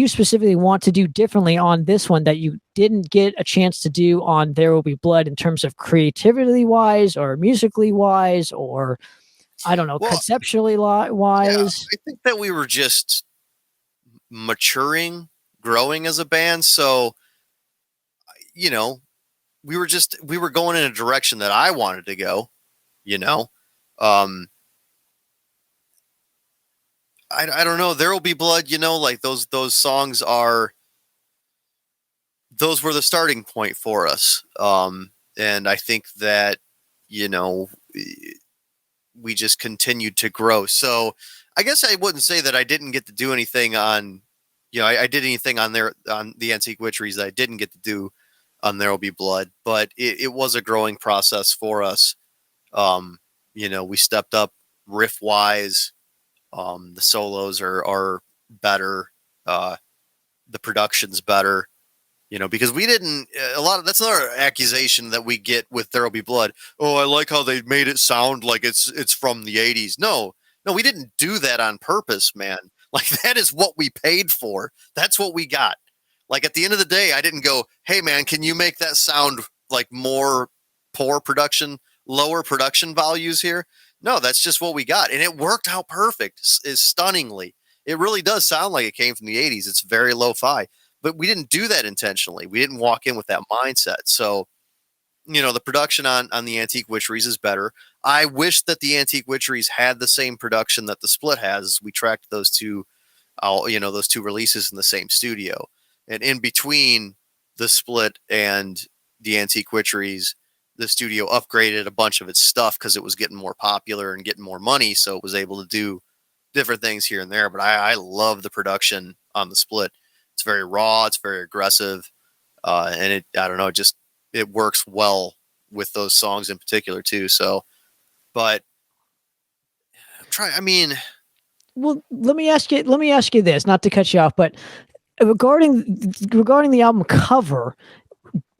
specifically want to do differently on this one that you didn't get a chance to do on There Will Be Blood, in terms of creativity wise or musically wise, or I don't know, conceptually wise? Yeah, I think that we were just maturing, growing as a band. So, you know, we were going in a direction that I wanted to go, you know. I don't know. There Will Be Blood, you know, like those songs those were the starting point for us. And I think that, you know, we just continued to grow. So I guess I wouldn't say that I didn't get to do anything on, you know, I did anything on the Antique Witcheries that I didn't get to do on There Will Be Blood, but it was a growing process for us. You know, we stepped up riff wise. The solos are better. The production's better, you know, because we didn't, that's another accusation that we get with There Will Be Blood. Oh, I like how they made it sound like it's from the 80s. No, we didn't do that on purpose, man. Like, that is what we paid for. That's what we got. Like, at the end of the day, I didn't go, hey man, can you make that sound like more poor production, lower production values here? No, that's just what we got. And it worked out perfect, stunningly. It really does sound like it came from the 80s. It's very lo-fi. But we didn't do that intentionally. We didn't walk in with that mindset. So, you know, the production on the Antique Witcheries is better. I wish that the Antique Witcheries had the same production that the Split has. We tracked those two releases in the same studio. And in between the Split and the Antique Witcheries, the studio upgraded a bunch of its stuff because it was getting more popular and getting more money. So it was able to do different things here and there. But I love the production on the Split. It's very raw. It's very aggressive. And it works well with those songs in particular too. So, but well, let me ask you this, not to cut you off, but regarding the album cover,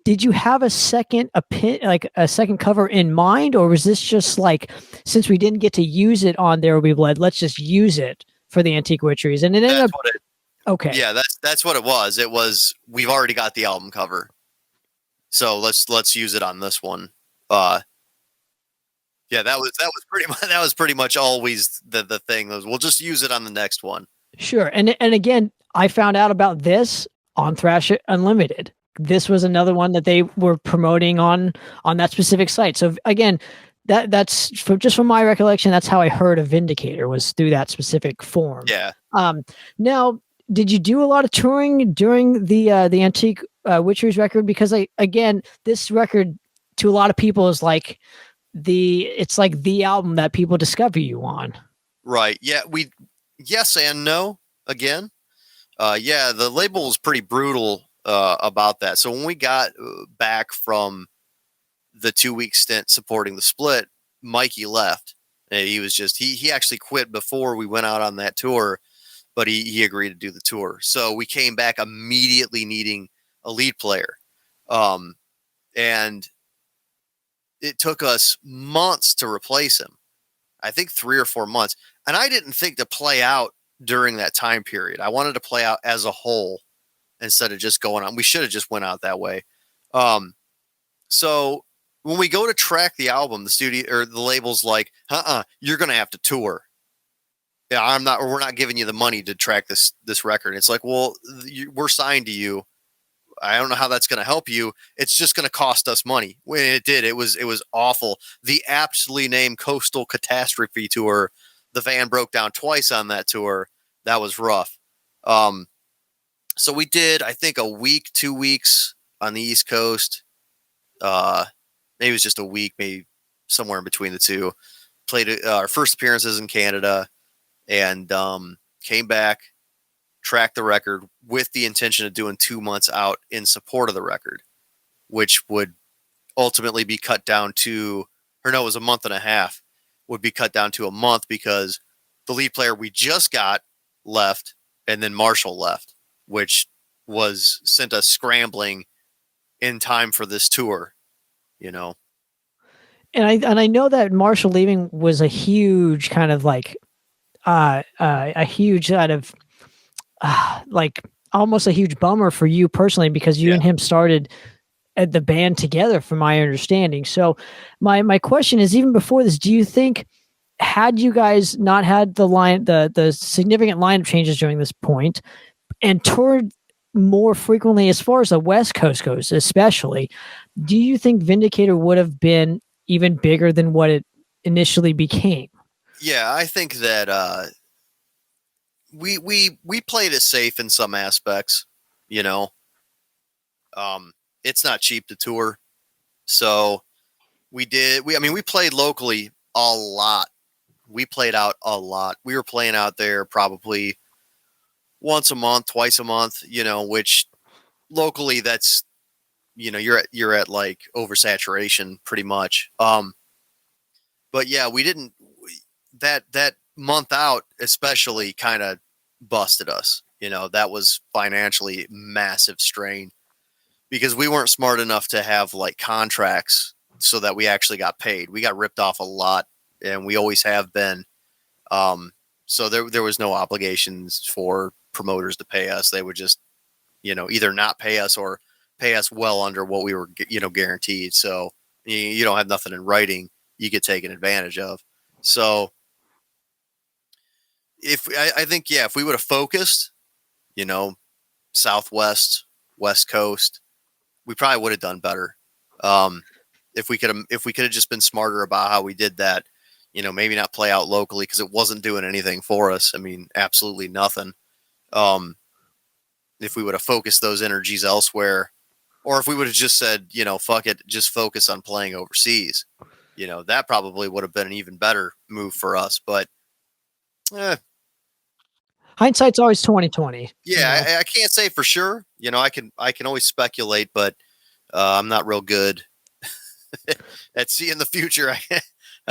did you have a second cover in mind, or was this just like, since we didn't get to use it on There Will Be Blood, let's just use it for the Antique Witcheries, and it ended That's up what it. okay. Yeah, that's what it was. It was we've already got the album cover, so let's use it on this one. Yeah, that was pretty much always the thing. We'll just use it on the next one. Sure. And again, I found out about this on Thrash Unlimited. This was another one that they were promoting on that specific site. So again, that's just from my recollection, that's how I heard of Vindicator, was through that specific forum. Yeah. Now, did you do a lot of touring during the Antique Witcheries record? Because again, this record to a lot of people is like it's like the album that people discover you on. Right. Yeah. Yes and no. Again. Yeah. The label was pretty brutal about that. So when we got back from the 2-week stint supporting the split, Mikey left. He was just he actually quit before we went out on that tour, but he agreed to do the tour. So we came back immediately needing a lead player, and it took us months to replace him. I think 3 or 4 months. And I didn't think to play out during that time period. I wanted to play out as a whole instead of just going on. We should have just went out that way. So when we go to track the album, the studio or the label's like, you're going to have to tour. Yeah, we're not giving you the money to track this record. It's like, well, we're signed to you. I don't know how that's going to help you. It's just going to cost us money. When it did, it was awful. The aptly named Coastal Catastrophe Tour, the van broke down twice on that tour. That was rough. So we did, I think, a week, 2 weeks on the East Coast. Maybe it was just a week, maybe somewhere in between the two. Played our first appearances in Canada, and came back, tracked the record with the intention of doing 2 months out in support of the record, which would ultimately be cut down to, or no, it was a month and a half, would be cut down to a month because the lead player we just got left, and then Marshall left, which sent us scrambling in time for this tour, you know. And I know that Marshall leaving was a huge kind of like a huge kind of like almost a huge bummer for you personally, because you and him started at the band together, from my understanding. So my question is, even before this, do you think, had you guys not had the significant lineup changes during this point and toured more frequently as far as the West Coast goes, especially, do you think Vindicator would have been even bigger than what it initially became? Yeah, I think that we played it safe in some aspects, you know. It's not cheap to tour. So we played locally a lot. We played out a lot. We were playing out there probably once a month, twice a month, you know, which locally that's, you know, you're at like oversaturation pretty much. But yeah, that month out especially kind of busted us. You know, that was financially massive strain because we weren't smart enough to have like contracts so that we actually got paid. We got ripped off a lot, and we always have been. So there was no obligations for promoters to pay us. They would just, you know, either not pay us or pay us well under what we were, you know, guaranteed. So you don't have nothing in writing, you get taken advantage of. So I think, if we would have focused, you know, Southwest, West Coast, we probably would have done better. If we could have just been smarter about how we did that, you know, maybe not play out locally because it wasn't doing anything for us. I mean, absolutely nothing. If we would have focused those energies elsewhere, or if we would have just said, you know, fuck it, just focus on playing overseas, you know, that probably would have been an even better move for us. But hindsight's always 20/20. Yeah, you know? I can't say for sure. You know, I can always speculate, but I'm not real good at seeing the future. I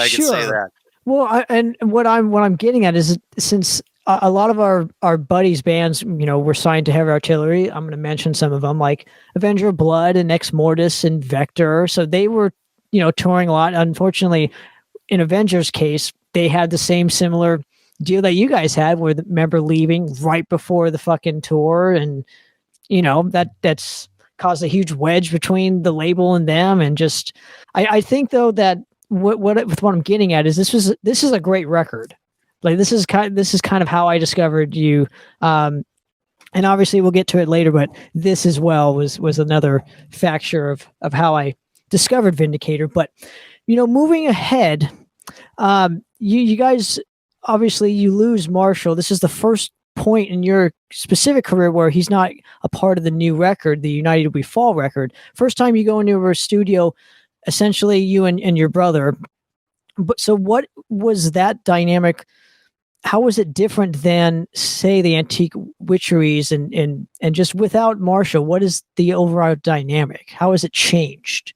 can say that. Well, and what I'm getting at is, since a lot of our buddies' bands, you know, were signed to Heavy Artillery. I'm going to mention some of them, like Avenger of Blood and Ex Mortis and Vector. So they were, you know, touring a lot. Unfortunately, in Avenger's case, they had the same similar deal that you guys had, where the member leaving right before the fucking tour, and that's caused a huge wedge between the label and them, and just I think though that what I'm getting at is this is a great record. Like this is kind of how I discovered you. And obviously we'll get to it later, but this as well was another factor of how I discovered Vindicator. But moving ahead, you guys, obviously you lose Marshall. This is the first point in your specific career where he's not a part of the new record, the United We Fall record. First time you go into a studio, essentially you and your brother. But so what was that dynamic? How was it different than, say, the Antique Witcheries and just without Marshall? What is the overall dynamic? How has it changed?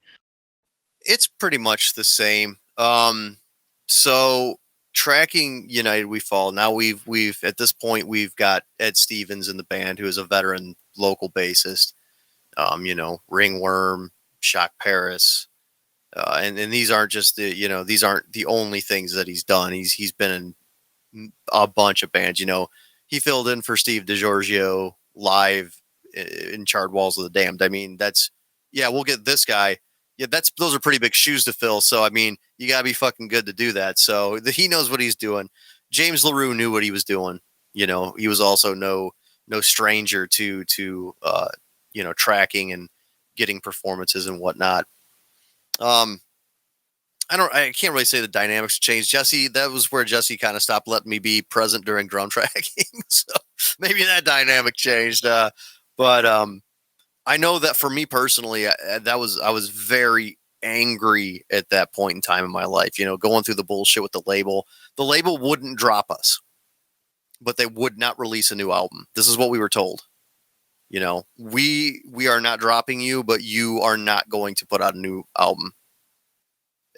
It's pretty much the same. So tracking United We Fall. Now we've at this point we've got Ed Stevens in the band, who is a veteran local bassist. Ringworm, Shock Paris, and these aren't just these aren't the only things that he's done. He's been in a bunch of bands. He filled in for Steve DiGiorgio live in Charred Walls of the Damned. I mean, we'll get this guy. Yeah, those are pretty big shoes to fill. So I mean, you gotta be fucking good to do that. So he knows what he's doing. James LaRue knew what he was doing. He was also no stranger to tracking and getting performances and whatnot. I can't really say the dynamics changed. Jesse, that was where Jesse kind of stopped letting me be present during drum tracking. So maybe that dynamic changed. But I know that for me personally, I was very angry at that point in time in my life, going through the bullshit with the label. The label wouldn't drop us, but they would not release a new album. This is what we were told. We are not dropping you, but you are not going to put out a new album.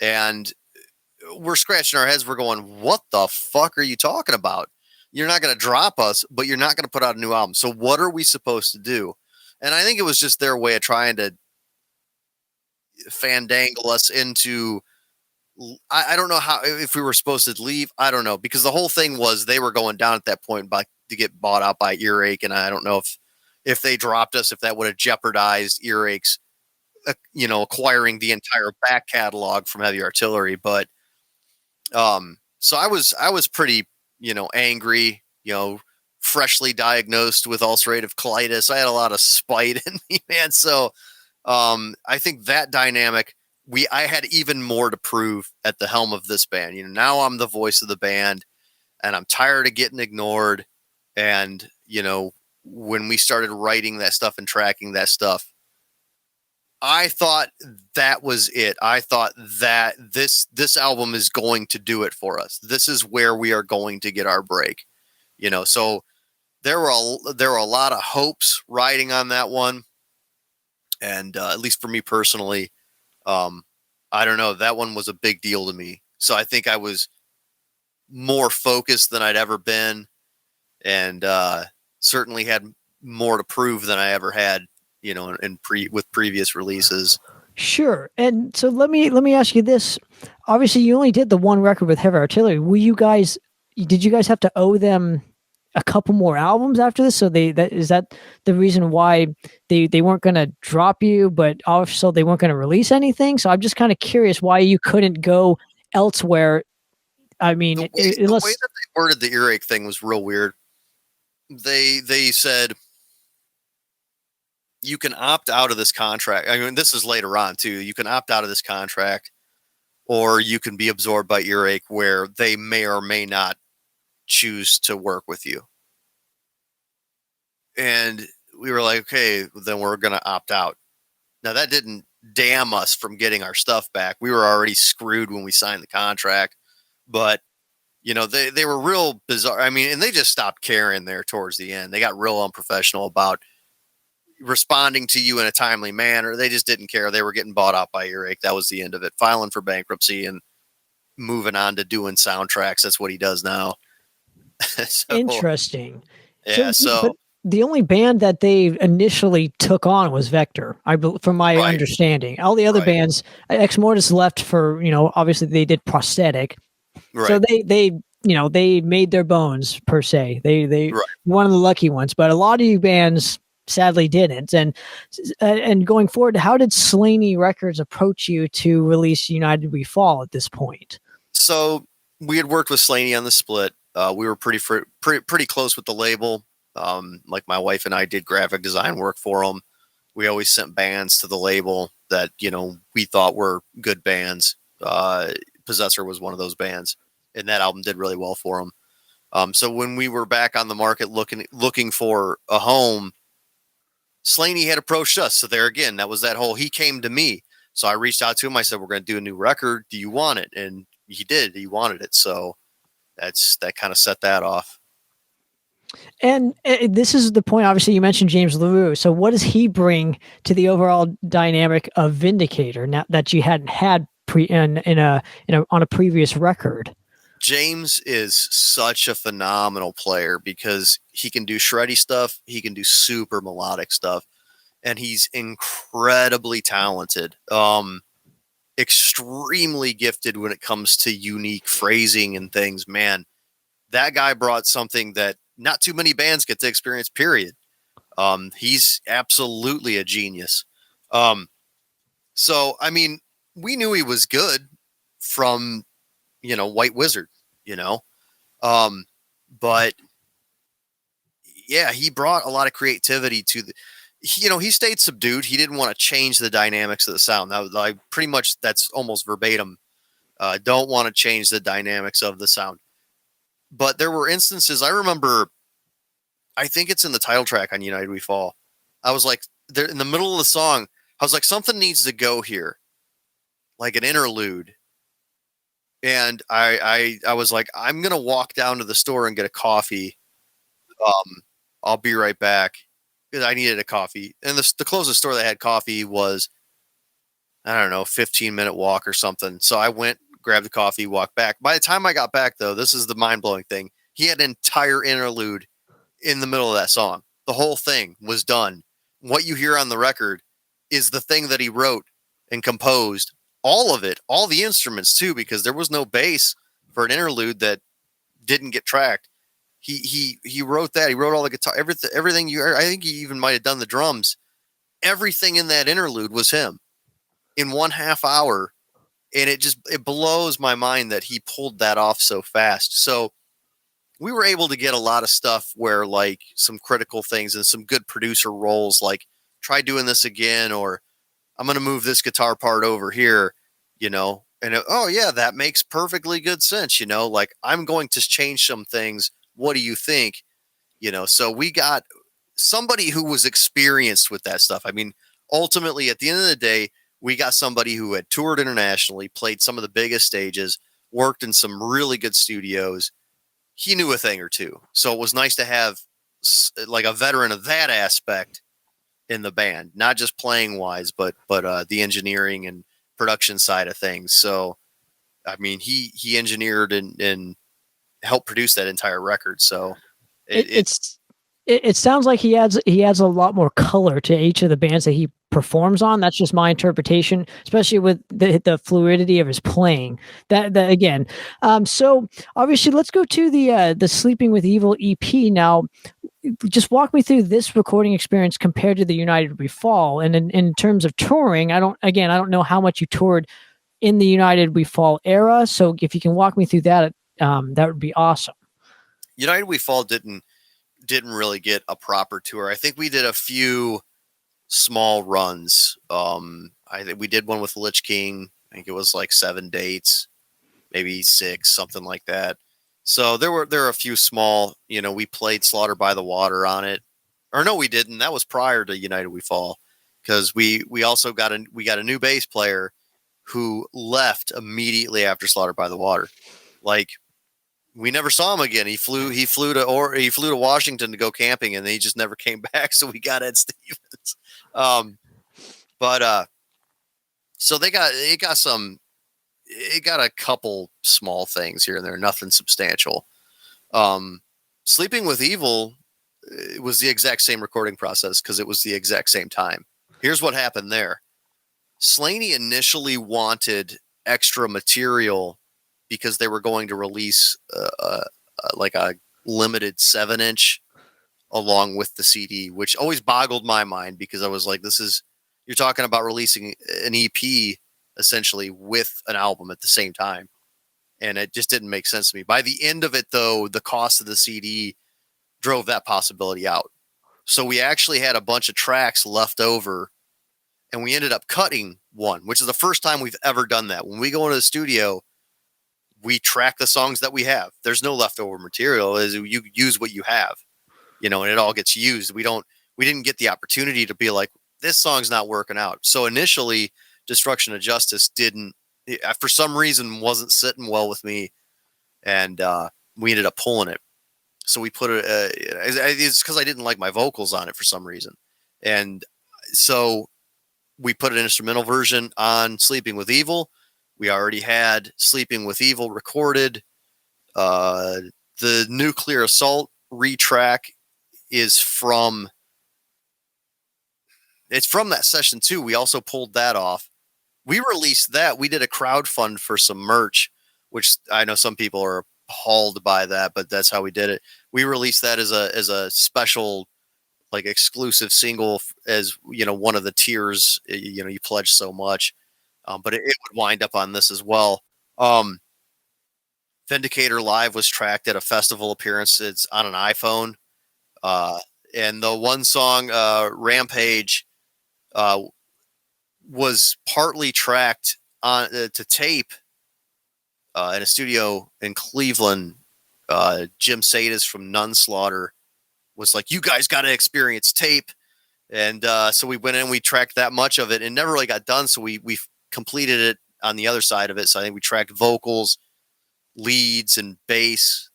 And we're scratching our heads. We're going, what the fuck are you talking about? You're not going to drop us, but you're not going to put out a new album. So what are we supposed to do? And I think it was just their way of trying to fandangle us into, I don't know if we were supposed to leave. I don't know, because the whole thing was they were going down at that point to get bought out by Earache. And I don't know if they dropped us, if that would have jeopardized Earache's acquiring the entire back catalog from Heavy Artillery. But so I was pretty angry, freshly diagnosed with ulcerative colitis. I had a lot of spite in me, man. So I think that dynamic, I had even more to prove at the helm of this band. Now I'm the voice of the band, and I'm tired of getting ignored. And when we started writing that stuff and tracking that stuff, I thought that was it. I thought that this album is going to do it for us. This is where we are going to get our break. So there were a lot of hopes riding on that one. And at least for me personally, I don't know, that one was a big deal to me. So I think I was more focused than I'd ever been, and certainly had more to prove than I ever had, with previous releases. Sure. And so let me ask you this. Obviously you only did the one record with Heavy Artillery. Did you guys have to owe them a couple more albums after this? So is that the reason why they weren't going to drop you, but also they weren't going to release anything? So I'm just kind of curious why you couldn't go elsewhere. I mean, the way that they worded the Earache thing was real weird. They said, you can opt out of this contract. I mean, this is later on too. You can opt out of this contract, or you can be absorbed by Earache, where they may or may not choose to work with you. And we were like, okay, then we're going to opt out. Now that didn't damn us from getting our stuff back. We were already screwed when we signed the contract, but they were real bizarre. I mean, and they just stopped caring there towards the end. They got real unprofessional about responding to you in a timely manner. They just didn't care. They were getting bought out by Earache. That was the end of it. Filing for bankruptcy and moving on to doing soundtracks. That's what he does now. So, interesting. Yeah. So the only band that they initially took on was Vector, from my understanding. All the other bands, Ex Mortis left for, obviously they did Prosthetic. Right. So they they made their bones per se. They Right. one of the lucky ones, but a lot of you bands sadly didn't. And going forward, how did Slaney Records approach you to release United We Fall at this point? So we had worked with Slaney on the split. We were pretty close with the label. Like my wife and I did graphic design work for them. We always sent bands to the label that, we thought were good bands. Possessor was one of those bands, and that album did really well for them. So when we were back on the market looking for a home, Slaney had approached us. So there again, that was that whole, he came to me. So I reached out to him. I said, we're going to do a new record. Do you want it? And he did. He wanted it. So that kind of set that off. And this is the point. Obviously, you mentioned James LaRue. So, what does he bring to the overall dynamic of Vindicator now that you hadn't had on a previous record? James is such a phenomenal player because he can do shreddy stuff. He can do super melodic stuff, and he's incredibly talented. Extremely gifted when it comes to unique phrasing and things. Man, that guy brought something that not too many bands get to experience, period. He's absolutely a genius. So, I mean, we knew he was good from, White Wizard, but yeah, he brought a lot of creativity to he stayed subdued. He didn't want to change the dynamics of the sound. Pretty much that's almost verbatim. Don't want to change the dynamics of the sound. But there were instances, I remember, I think it's in the title track on United We Fall. I was like, there in the middle of the song, I was like, something needs to go here, like an interlude. And I was like, I'm going to walk down to the store and get a coffee. I'll be right back, because I needed a coffee. And the closest store that had coffee was, I don't know, 15-minute walk or something. So I went, grabbed the coffee, walked back. By the time I got back, though, this is the mind-blowing thing. He had an entire interlude in the middle of that song. The whole thing was done. What you hear on the record is the thing that he wrote and composed. All of it, all the instruments too, because there was no bass for an interlude that didn't get tracked. He wrote that. He wrote all the guitar, everything. I think he even might have done the drums. Everything in that interlude was him in 1/2 hour. And it blows my mind that he pulled that off so fast. So we were able to get a lot of stuff where, like, some critical things and some good producer roles, like, try doing this again, or I'm going to move this guitar part over here, oh yeah, that makes perfectly good sense. Like, I'm going to change some things. What do you think? So we got somebody who was experienced with that stuff. I mean, ultimately at the end of the day, we got somebody who had toured internationally, played some of the biggest stages, worked in some really good studios. He knew a thing or two. So it was nice to have like a veteran of that aspect in the band, not just playing wise, but the engineering and production side of things. So, I mean, he engineered and helped produce that entire record. So it sounds like he adds a lot more color to each of the bands that he performs on. That's just my interpretation, especially with the fluidity of his playing. That again. So obviously, let's go to the Sleeping with Evil EP now. Just walk me through this recording experience compared to the United We Fall, and in terms of touring. I don't know how much you toured in the United We Fall era. So if you can walk me through that, that would be awesome. United We Fall didn't really get a proper tour. I think we did a few small runs. I think we did one with Lich King. I think it was like 7 dates, maybe 6, something like that. So there were a few small, we played Slaughter by the Water on it. Or no, we didn't. That was prior to United We Fall, because we also got a new bass player who left immediately after Slaughter by the Water. Like, we never saw him again. He flew to Washington to go camping, and he just never came back. So we got Ed Stevens. So it got a couple small things here and there, nothing substantial. Sleeping with Evil, it was the exact same recording process because it was the exact same time. Here's what happened there. Slaney initially wanted extra material because they were going to release like a limited 7-inch along with the CD, which always boggled my mind because I was like, you're talking about releasing an EP essentially with an album at the same time. And it just didn't make sense to me. By the end of it, though, the cost of the CD drove that possibility out. So we actually had a bunch of tracks left over, and we ended up cutting one, which is the first time we've ever done that. When we go into the studio, we track the songs that we have. There's no leftover material. You use what you have, and it all gets used. We didn't get the opportunity to be like, this song's not working out. So initially, Destruction of Justice for some reason, wasn't sitting well with me, and we ended up pulling it. So we put it. It's because I didn't like my vocals on it for some reason, and so we put an instrumental version on Sleeping with Evil. We already had Sleeping with Evil recorded. The Nuclear Assault retrack is from that session too. We also pulled that off. We released that. We did a crowdfund for some merch, which I know some people are appalled by that, but that's how we did it. We released that as a special, like, exclusive single, as one of the tiers. You pledge so much, but it would wind up on this as well. Vindicator Live was tracked at a festival appearance. It's on an iPhone, and the one song, Rampage, was partly tracked on to tape in a studio in Cleveland. Jim Sadis from Nunslaughter was like, you guys got to experience tape. And so we went in, we tracked that much of it, and never really got done. So we completed it on the other side of it. So I think we tracked vocals, leads, and bass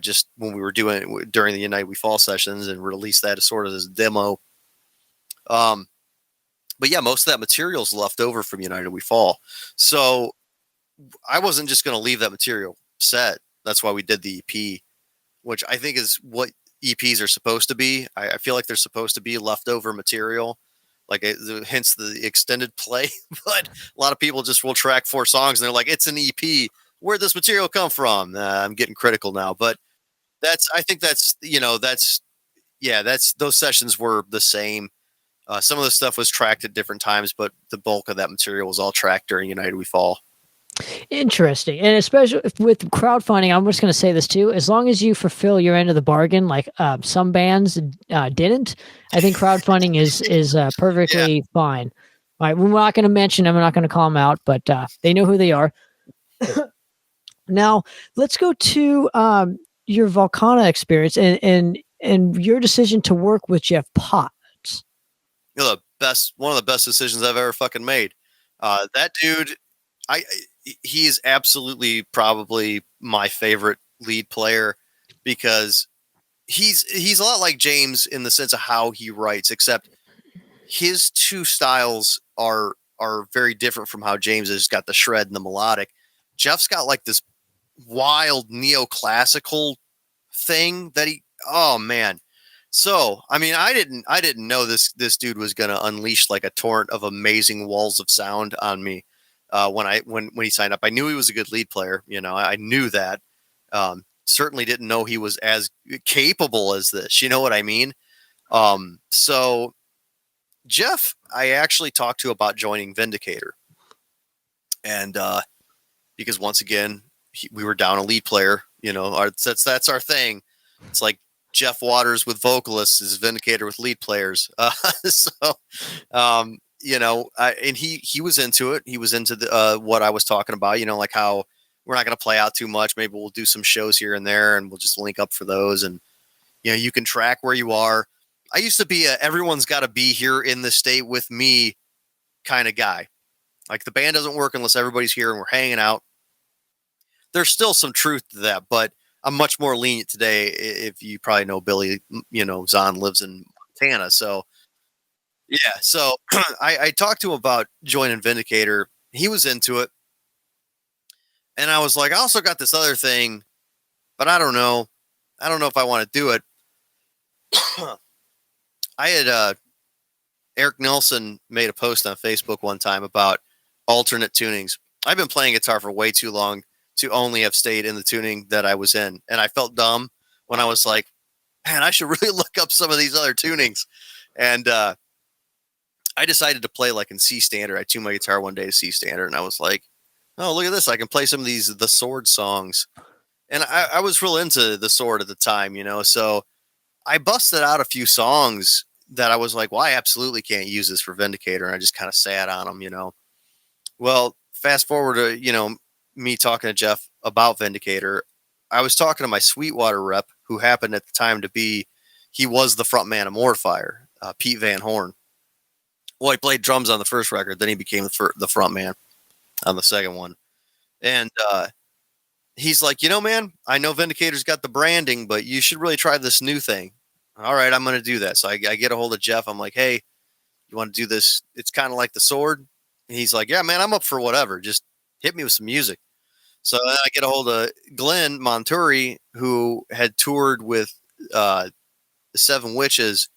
just when we were doing it during the United We Fall sessions, and released that as sort of as a demo. But yeah, most of that material is left over from United We Fall. So I wasn't just going to leave that material set. That's why we did the EP, which I think is what EPs are supposed to be. I feel like they're supposed to be leftover material, like hence the extended play. But a lot of people just will track 4 songs and they're like, it's an EP. Where'd this material come from? I'm getting critical now, but I think that's those sessions were the same. Some of the stuff was tracked at different times, but the bulk of that material was all tracked during United We Fall. Interesting. And especially with crowdfunding, I'm just going to say this too. As long as you fulfill your end of the bargain, like some bands didn't, I think crowdfunding is perfectly fine. All right. We're not going to mention them. I'm not going to call them out, but they know who they are. Now, let's go to your Volcana experience and your decision to work with Jeff Potts. One of the best decisions I've ever fucking made. That dude, he is absolutely probably my favorite lead player, because he's a lot like James in the sense of how he writes, except his two styles are very different from how James has got the shred and the melodic. Jeff's got like this wild neoclassical thing that oh man. So, I mean, I didn't know this dude was going to unleash like a torrent of amazing walls of sound on me when he signed up. I knew he was a good lead player. I knew that. Certainly didn't know he was as capable as this. You know what I mean? So Jeff, I actually talked to about joining Vindicator, and because once again we were down a lead player. That's our thing. It's like Jeff Waters with vocalists is Vindicator with lead players. And he was into it. He was into what I was talking about, like how we're not going to play out too much. Maybe we'll do some shows here and there, and we'll just link up for those. And, you can track where you are. I used to be everyone's got to be here in the state with me kind of guy. Like, the band doesn't work unless everybody's here and we're hanging out. There's still some truth to that, but I'm much more lenient today. If you probably know Billy, Zahn lives in Montana. So yeah. So I talked to him about joining Vindicator. He was into it. And I was like, I also got this other thing, but I don't know. I don't know if I want to do it. I had Eric Nelson made a post on Facebook one time about alternate tunings. I've been playing guitar for way too long to only have stayed in the tuning that I was in. And I felt dumb when I was like, man, I should really look up some of these other tunings. And I decided to play like in C standard. I tuned my guitar one day to C standard, and I was like, oh, look at this. I can play some of the Sword songs. And I was real into the Sword at the time, you know, so I busted out a few songs that I was like, well, I absolutely can't use this for Vindicator. And I just kind of sat on them, you know. Well, fast forward to, you know, me talking to Jeff about Vindicator. I was talking to my Sweetwater rep, who happened at the time to be, he was the frontman of Mortifier, Pete Van Horn. Well, he played drums on the first record, then he became the frontman on the second one. And he's like, you know, man, I know Vindicator's got the branding, but you should really try this new thing. All right, I'm going to do that. So I get a hold of Jeff. I'm like, hey, you want to do this? It's kind of like the Sword. And he's like, yeah, man, I'm up for whatever. Just hit me with some music. So then I get a hold of Glenn Monturi, who had toured with the Seven Witches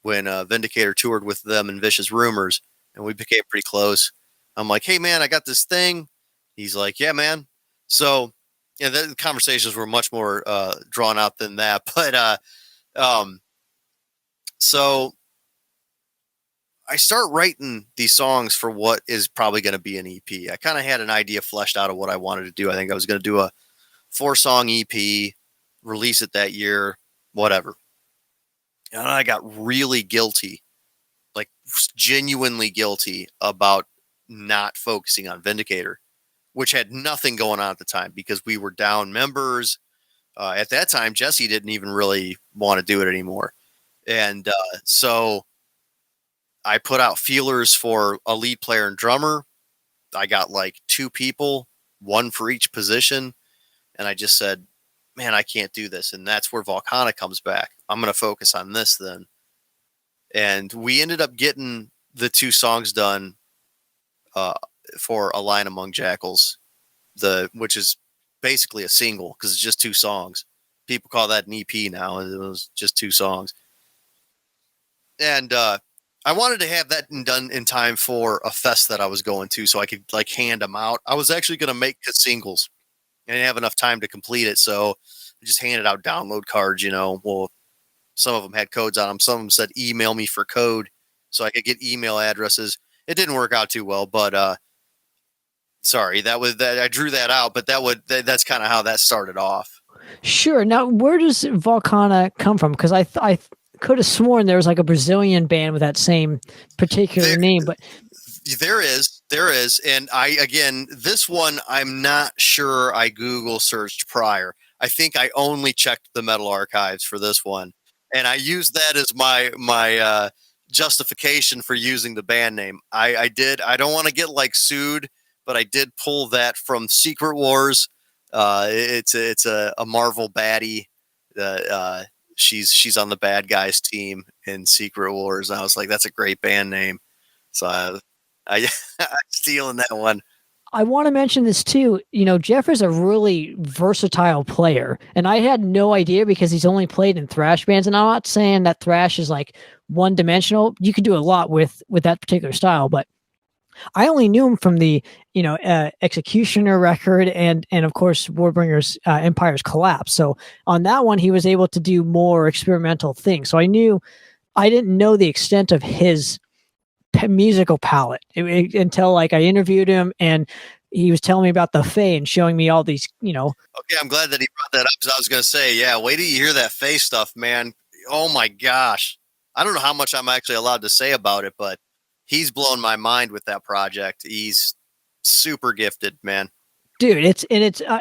when Vindicator toured with them in Vicious Rumors, and we became pretty close. I'm like, hey, man, I got this thing. He's like, yeah, man. So yeah, the conversations were much more drawn out than that. But so I start writing these songs for what is probably going to be an EP. I kind of had an idea fleshed out of what I wanted to do. I think I was going to do a 4-song EP, release it that year, whatever. And I got really guilty, like genuinely guilty about not focusing on Vindicator, which had nothing going on at the time because we were down members. At that time, Jesse didn't even really want to do it anymore. And so I put out feelers for a lead player and drummer. I got like 2 people, 1 for each position. And I just said, man, I can't do this. And that's where Volcana comes back. I'm going to focus on this then. And we ended up getting the 2 songs done for A Line Among Jackals, which is basically a single because it's just 2 songs. People call that an EP now. It was just 2 songs. And I wanted to have that done in time for a fest that I was going to so I could like hand them out. I was actually going to make the singles. I didn't have enough time to complete it, so I just handed out download cards, you know. Well, some of them had codes on them. Some of them said email me for code so I could get email addresses. It didn't work out too well, but sorry, that I drew that out, but that's kind of how that started off. Sure. Now, where does Volcana come from? Because I could have sworn there was like a Brazilian band with that same particular name, but there is. And this one, I'm not sure I Google searched prior. I think I only checked the Metal Archives for this one. And I used that as my justification for using the band name. I did. I don't want to get like sued, but I did pull that from Secret Wars. It's a Marvel baddie. She's on the bad guys team in Secret Wars. And I was like, that's a great band name. So I'm stealing that one. I want to mention this too. You know, Jeff is a really versatile player, and I had no idea because he's only played in thrash bands. And I'm not saying that thrash is like one dimensional. You can do a lot with that particular style, but I only knew him from the Executioner record and of course Warbringer's Empire's Collapse. So on that one, he was able to do more experimental things. So I didn't know the extent of his musical palette until like I interviewed him and he was telling me about the Fae and showing me all these, you know. Okay, I'm glad that he brought that up because I was going to say, yeah, wait till you hear that Fae stuff, man. Oh my gosh. I don't know how much I'm actually allowed to say about it, but he's blown my mind with that project. He's super gifted, man. Dude,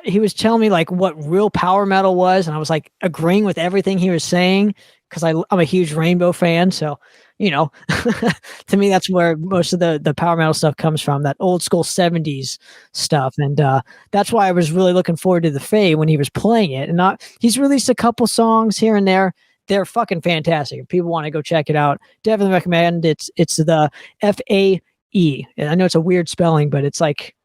he was telling me like what real power metal was, and I was like agreeing with everything he was saying because I'm a huge Rainbow fan, so you know, to me that's where most of the power metal stuff comes from, that old school 70s stuff, and that's why I was really looking forward to the Fae when he was playing it. And he's released a couple songs here and there. They're fucking fantastic. If people want to go check it out, definitely recommend. It's the FAE. And I know it's a weird spelling, but it's like,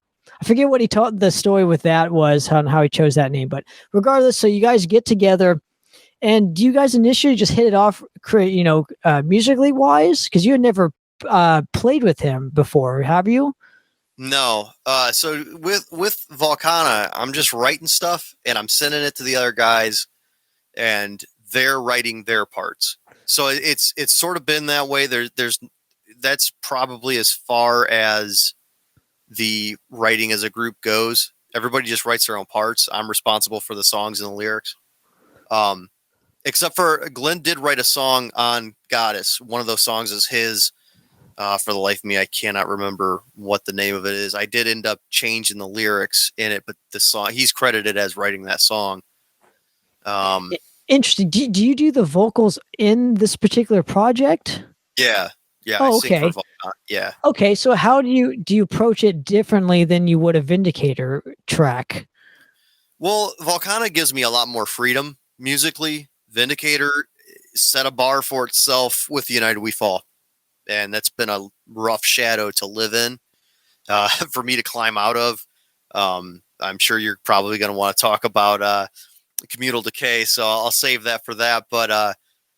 I forget what he taught the story with that was on how he chose that name. But regardless, so you guys get together, and do you guys initially just hit it off, musically wise? Because you had never played with him before, have you? No. So with Volcana, I'm just writing stuff and I'm sending it to the other guys, and they're writing their parts. So it's sort of been that way. There's that's probably as far as the writing as a group goes. Everybody just writes their own parts. I'm responsible for the songs and the lyrics. Except for Glenn did write a song on Goddess. One of those songs is his. For the life of me, I cannot remember what the name of it is. I did end up changing the lyrics in it, but the song, he's credited as writing that song. Interesting. Do you do the vocals in this particular project? Yeah. Oh, I sing okay. for Volcana. Yeah. Okay, so how do you approach it differently than you would a Vindicator track? Well, Volcana gives me a lot more freedom musically. Vindicator set a bar for itself with United We Fall. And that's been a rough shadow to live in for me to climb out of. I'm sure you're probably going to want to talk about Communal Decay, so I'll save that for that. But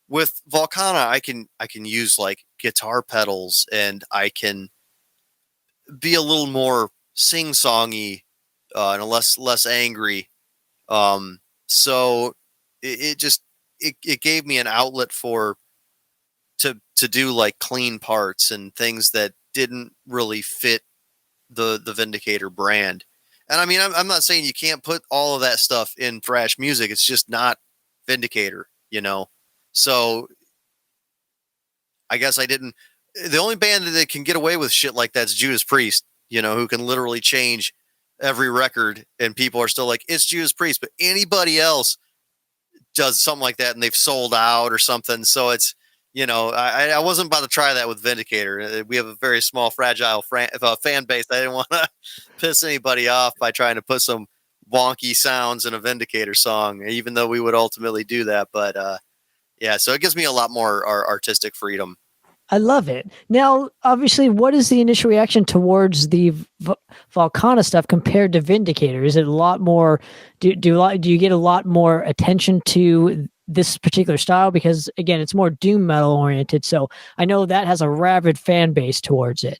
with Volcana, I can use like guitar pedals, and I can be a little more sing-songy and less angry. So it gave me an outlet to do like clean parts and things that didn't really fit the Vindicator brand. And I mean, I'm not saying you can't put all of that stuff in thrash music. It's just not Vindicator, you know? So I guess the only band that can get away with shit like that's Judas Priest, you know, who can literally change every record and people are still like, it's Judas Priest, but anybody else does something like that and they've sold out or something. So it's, you know, I wasn't about to try that with Vindicator. We have a very small, fragile fan base. I didn't want to piss anybody off by trying to put some wonky sounds in a Vindicator song, even though we would ultimately do that. But yeah, so it gives me a lot more artistic freedom. I love it. Now, obviously, what is the initial reaction towards the Volcana stuff compared to Vindicator? Is it a lot more? Do you get a lot more attention to this particular style? Because again, it's more doom metal oriented. So I know that has a rabid fan base towards it.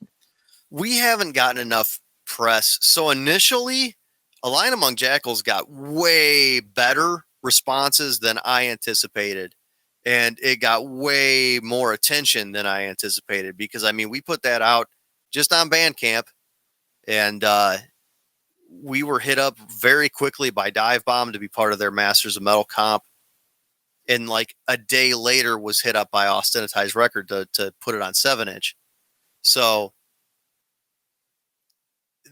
We haven't gotten enough press. So initially, A Lion Among Jackals got way better responses than I anticipated. And it got way more attention than I anticipated because, I mean, we put that out just on Bandcamp, and we were hit up very quickly by Dive Bomb to be part of their Masters of Metal comp. And like a day later was hit up by Austenitized Record to put it on 7-inch. So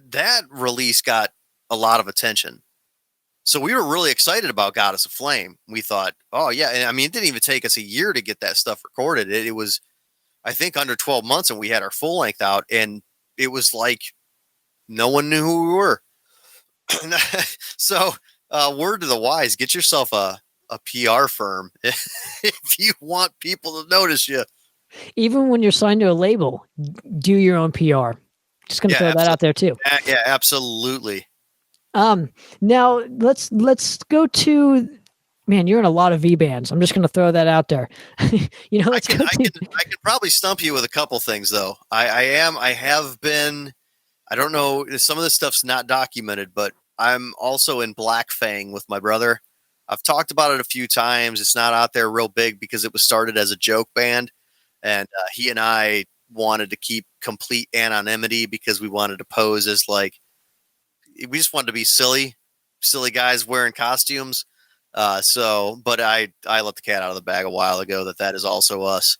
that release got a lot of attention. So we were really excited about Goddess of Flame. We thought, oh yeah. And I mean, it didn't even take us a year to get that stuff recorded. It was, I think, under 12 months, and we had our full length out, and it was like no one knew who we were. So word to the wise, get yourself a PR firm if you want people to notice you. Even when you're signed to a label, do your own PR. Just going to throw that out there too. Yeah, absolutely. Now let's go to, man, you're in a lot of V bands. I'm just going to throw that out there. You know, I could probably stump you with a couple things though. I have been, I don't know, some of this stuff's not documented, but I'm also in Black Fang with my brother. I've talked about it a few times. It's not out there real big because it was started as a joke band, and he and I wanted to keep complete anonymity because we wanted to pose as like, we just wanted to be silly guys wearing costumes. But I let the cat out of the bag a while ago that is also us.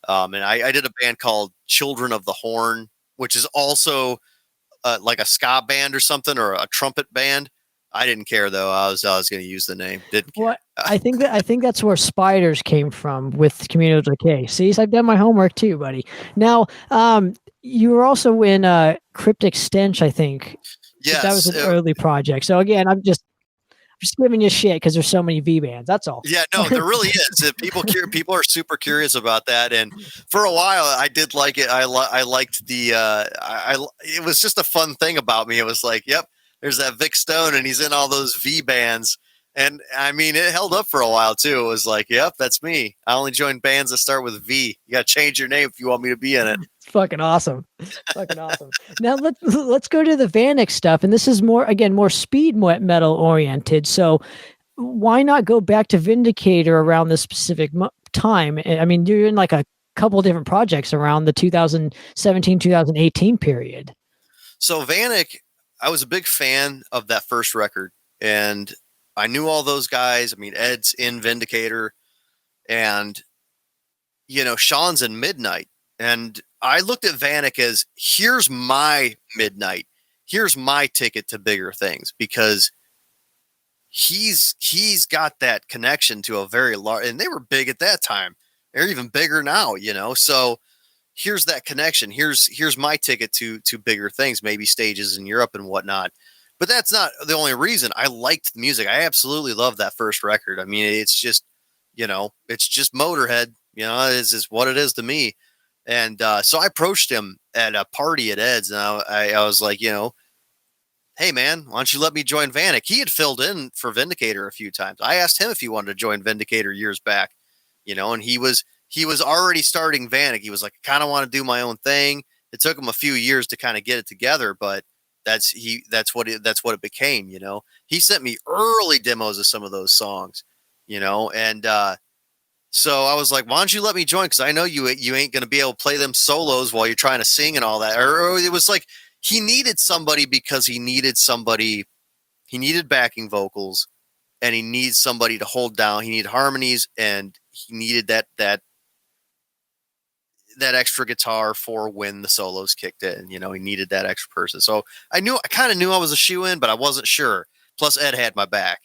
And I did a band called Children of the Horn, which is also like a ska band or something, or a trumpet band. I didn't care though. I was going to use the name. Didn't care. Well, I think that's where Spiders came from with Communal Decay. See, I've done my homework too, buddy. Now, you were also in Cryptic Stench, I think. Yes, that was an early project. So again, I'm just giving you shit because there's so many V bands. That's all. Yeah, no, there really is. People are super curious about that, and for a while I did like it. I liked the. It was just a fun thing about me. It was like, yep, there's that Vic Stown, and he's in all those V bands, And I mean, it held up for a while too. It was like, yep, that's me. I only join bands that start with V. You got to change your name if you want me to be in it. It's fucking awesome. Fucking awesome. Now let's go to the Vanek stuff. And this is more speed metal oriented. So why not go back to Vindicator around this specific time? I mean, you're in like a couple different projects around the 2017, 2018 period. So Vanek, I was a big fan of that first record, and I knew all those guys. I mean, Ed's in Vindicator, and Sean's in Midnight. And I looked at Vanek as, here's my Midnight. Here's my ticket to bigger things, because he's got that connection to a very large, and they were big at that time. They're even bigger now, So here's that connection. Here's my ticket to bigger things, maybe stages in Europe and whatnot. But that's not the only reason. I liked the music. I absolutely loved that first record. I mean, it's just, it's just Motorhead. It's just what it is to me. And so I approached him at a party at Ed's, and I was like, hey man, why don't you let me join Vanek? He had filled in for Vindicator a few times. I asked him if he wanted to join Vindicator years back, and he was already starting Vanek. He was like, I kind of want to do my own thing. It took him a few years to kind of get it together, but that's what it became. He sent me early demos of some of those songs, and so I was like, why don't you let me join? Because I know you ain't going to be able to play them solos while you're trying to sing and all that. Or it was like he needed somebody because he needed backing vocals, and he needs somebody to hold down. He needed harmonies, and he needed that extra guitar for when the solos kicked in. He needed that extra person. So I kind of knew I was a shoe-in, but I wasn't sure. Plus Ed had my back.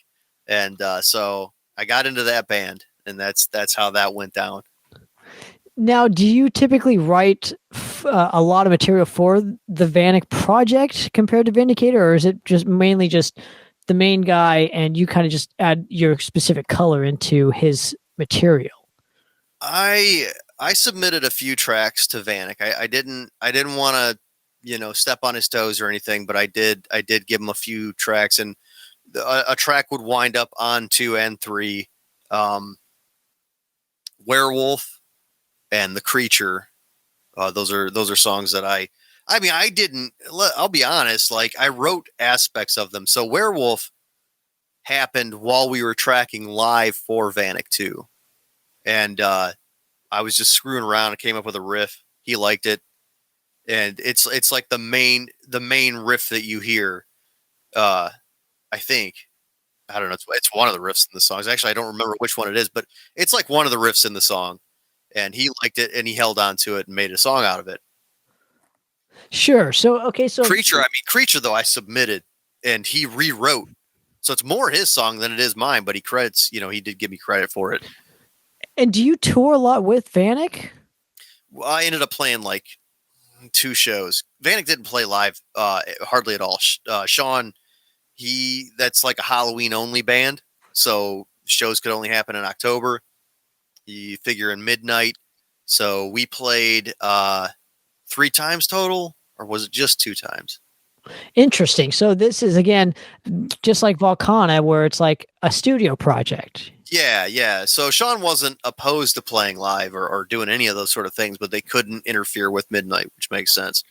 And so I got into that band, and that's how that went down. Now, do you typically write a lot of material for the Vanek project compared to Vindicator, or is it just mainly just the main guy and you kind of just add your specific color into his material? I submitted a few tracks to Vanek. I didn't want to, step on his toes or anything, but I did give him a few tracks, and a track would wind up on 2 and 3, Werewolf and The Creature. Those are songs that I didn't, I'll be honest, like I wrote aspects of them. So Werewolf happened while we were tracking live for Vanek 2. And I was just screwing around and came up with a riff. He liked it. And it's like the main riff that you hear. I think, I don't know. It's one of the riffs in the songs. Actually, I don't remember which one it is, but it's like one of the riffs in the song. And he liked it, and he held on to it and made a song out of it. Sure. So Creature though, I submitted, and he rewrote. So it's more his song than it is mine, but he credits, he did give me credit for it. And do you tour a lot with Vanek? Well, I ended up playing like 2 shows. Vanek didn't play live hardly at all. Sean, that's like a Halloween only band, so shows could only happen in October. You figure in Midnight. So we played 3 times total, or was it just 2 times? Interesting. So this is, again, just like Volcana, where it's like a studio project. Yeah. So Sean wasn't opposed to playing live or doing any of those sort of things, but they couldn't interfere with Midnight, which makes sense.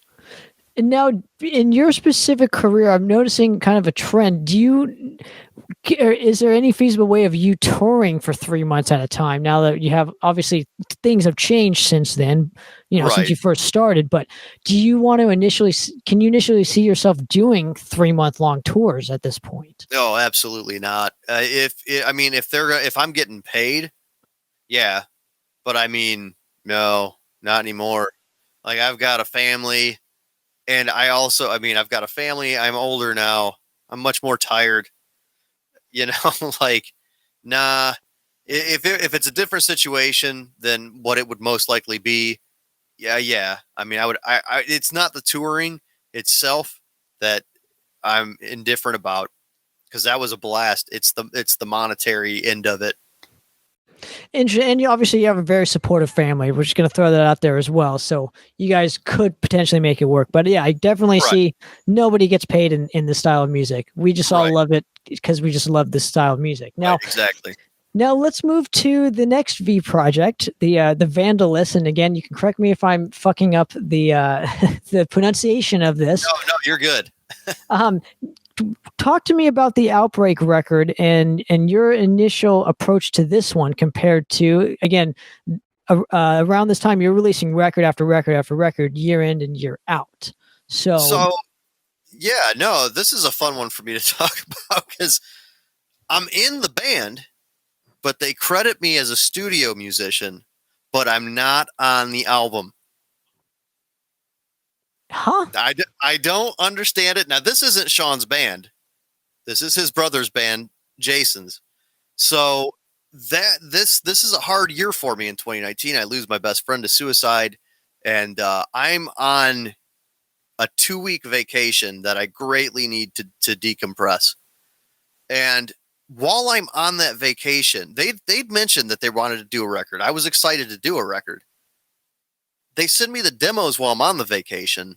And now, in your specific career, I'm noticing kind of a trend. Is there any feasible way of you touring for 3 months at a time? Now that you have, obviously, things have changed since then, Right. Since you first started. But do you want to can you initially see yourself doing 3-month-long tours at this point? No, absolutely not. If I'm getting paid, yeah, but no, not anymore. Like I've got a family. And I've got a family. I'm older now. I'm much more tired. Like, nah. If it's a different situation than what it would most likely be, yeah. It's not the touring itself that I'm indifferent about, because that was a blast. It's the monetary end of it. And you obviously you have a very supportive family. We're just going to throw that out there as well. So you guys could potentially make it work. But yeah, I definitely Right. see nobody gets paid in this style of music. We just all Right. love it because we just love this style of music. Now, Right, exactly. now let's move to the next V project, the Vandalist. And again, you can correct me if I'm fucking up the the pronunciation of this. No, you're good. Um, talk to me about the Outbreak record and your initial approach to this one compared to, again, around this time you're releasing record after record after record, year in and year out. So yeah, no, this is a fun one for me to talk about because I'm in the band, but they credit me as a studio musician, but I'm not on the album. huh? I don't understand it. Now, this isn't Sean's band. This is his brother's band, Jason's. So this is a hard year for me in 2019. I lose my best friend to suicide, and I'm on a 2-week vacation that I greatly need to decompress. And while I'm on that vacation, they'd mentioned that they wanted to do a record. I was excited to do a record. They send me the demos while I'm on the vacation.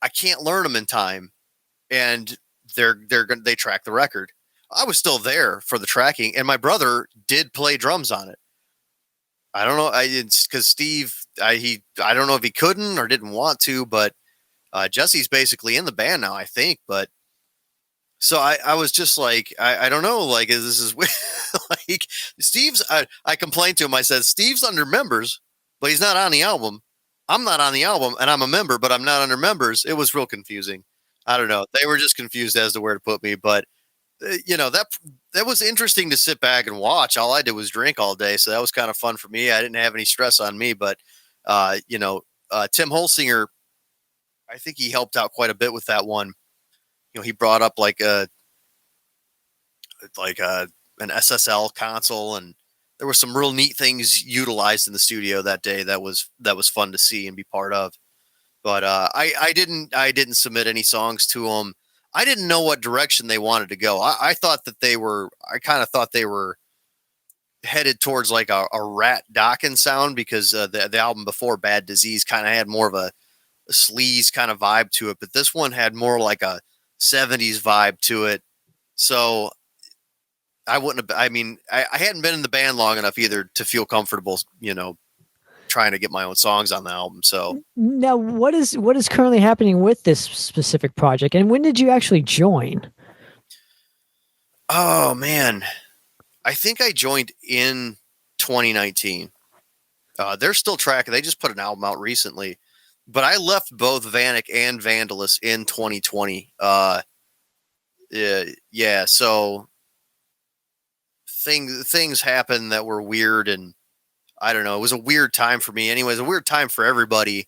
I can't learn them in time, and they track the record. I was still there for the tracking, and my brother did play drums on it. I don't know, because Steve, I don't know if he couldn't or didn't want to, but Jesse's basically in the band now, I think. But so I was just like, I don't know, like this is like Steve's. I complained to him. I said, Steve's under members, but he's not on the album. I'm not on the album, and I'm a member, but I'm not under members. It was real confusing. I don't know. They were just confused as to where to put me, but that was interesting to sit back and watch. All I did was drink all day, so that was kind of fun for me. I didn't have any stress on me, but Tim Holsinger, I think he helped out quite a bit with that one. He brought up like an SSL console, and there were some real neat things utilized in the studio that day. That was fun to see and be part of. But I didn't submit any songs to them. I didn't know what direction they wanted to go. I thought that I kind of thought they were headed towards like a Rat Dawkins sound, because the album before, Bad Disease, kind of had more of a sleaze kind of vibe to it. But this one had more like a 70s vibe to it. So I wouldn't have, I hadn't been in the band long enough either to feel comfortable, trying to get my own songs on the album. So Now, what is currently happening with this specific project, and when did you actually join? Oh man, I think I joined in 2019. They're still tracking. They just put an album out recently, but I left both Fanuc and Vandalist in 2020. Yeah. So things happened that were weird, and I don't know. It was a weird time for me. Anyways, a weird time for everybody.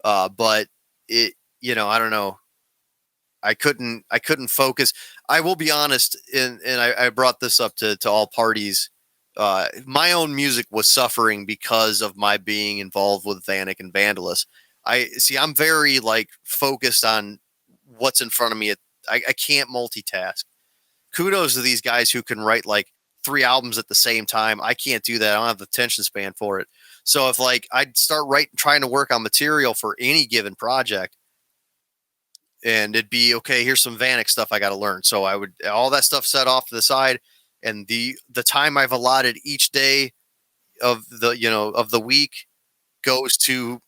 But it, I don't know. I couldn't focus. I will be honest, and I brought this up to all parties. My own music was suffering because of my being involved with Fanuc and Vandalist. I'm very focused on what's in front of me. I can't multitask. Kudos to these guys who can write 3 albums at the same time. I can't do that. I don't have the attention span for it. So if I'd start trying to work on material for any given project, and it'd be okay, here's some Fanuc stuff I got to learn. So I would all that stuff set off to the side, and the time I've allotted each day of the week goes to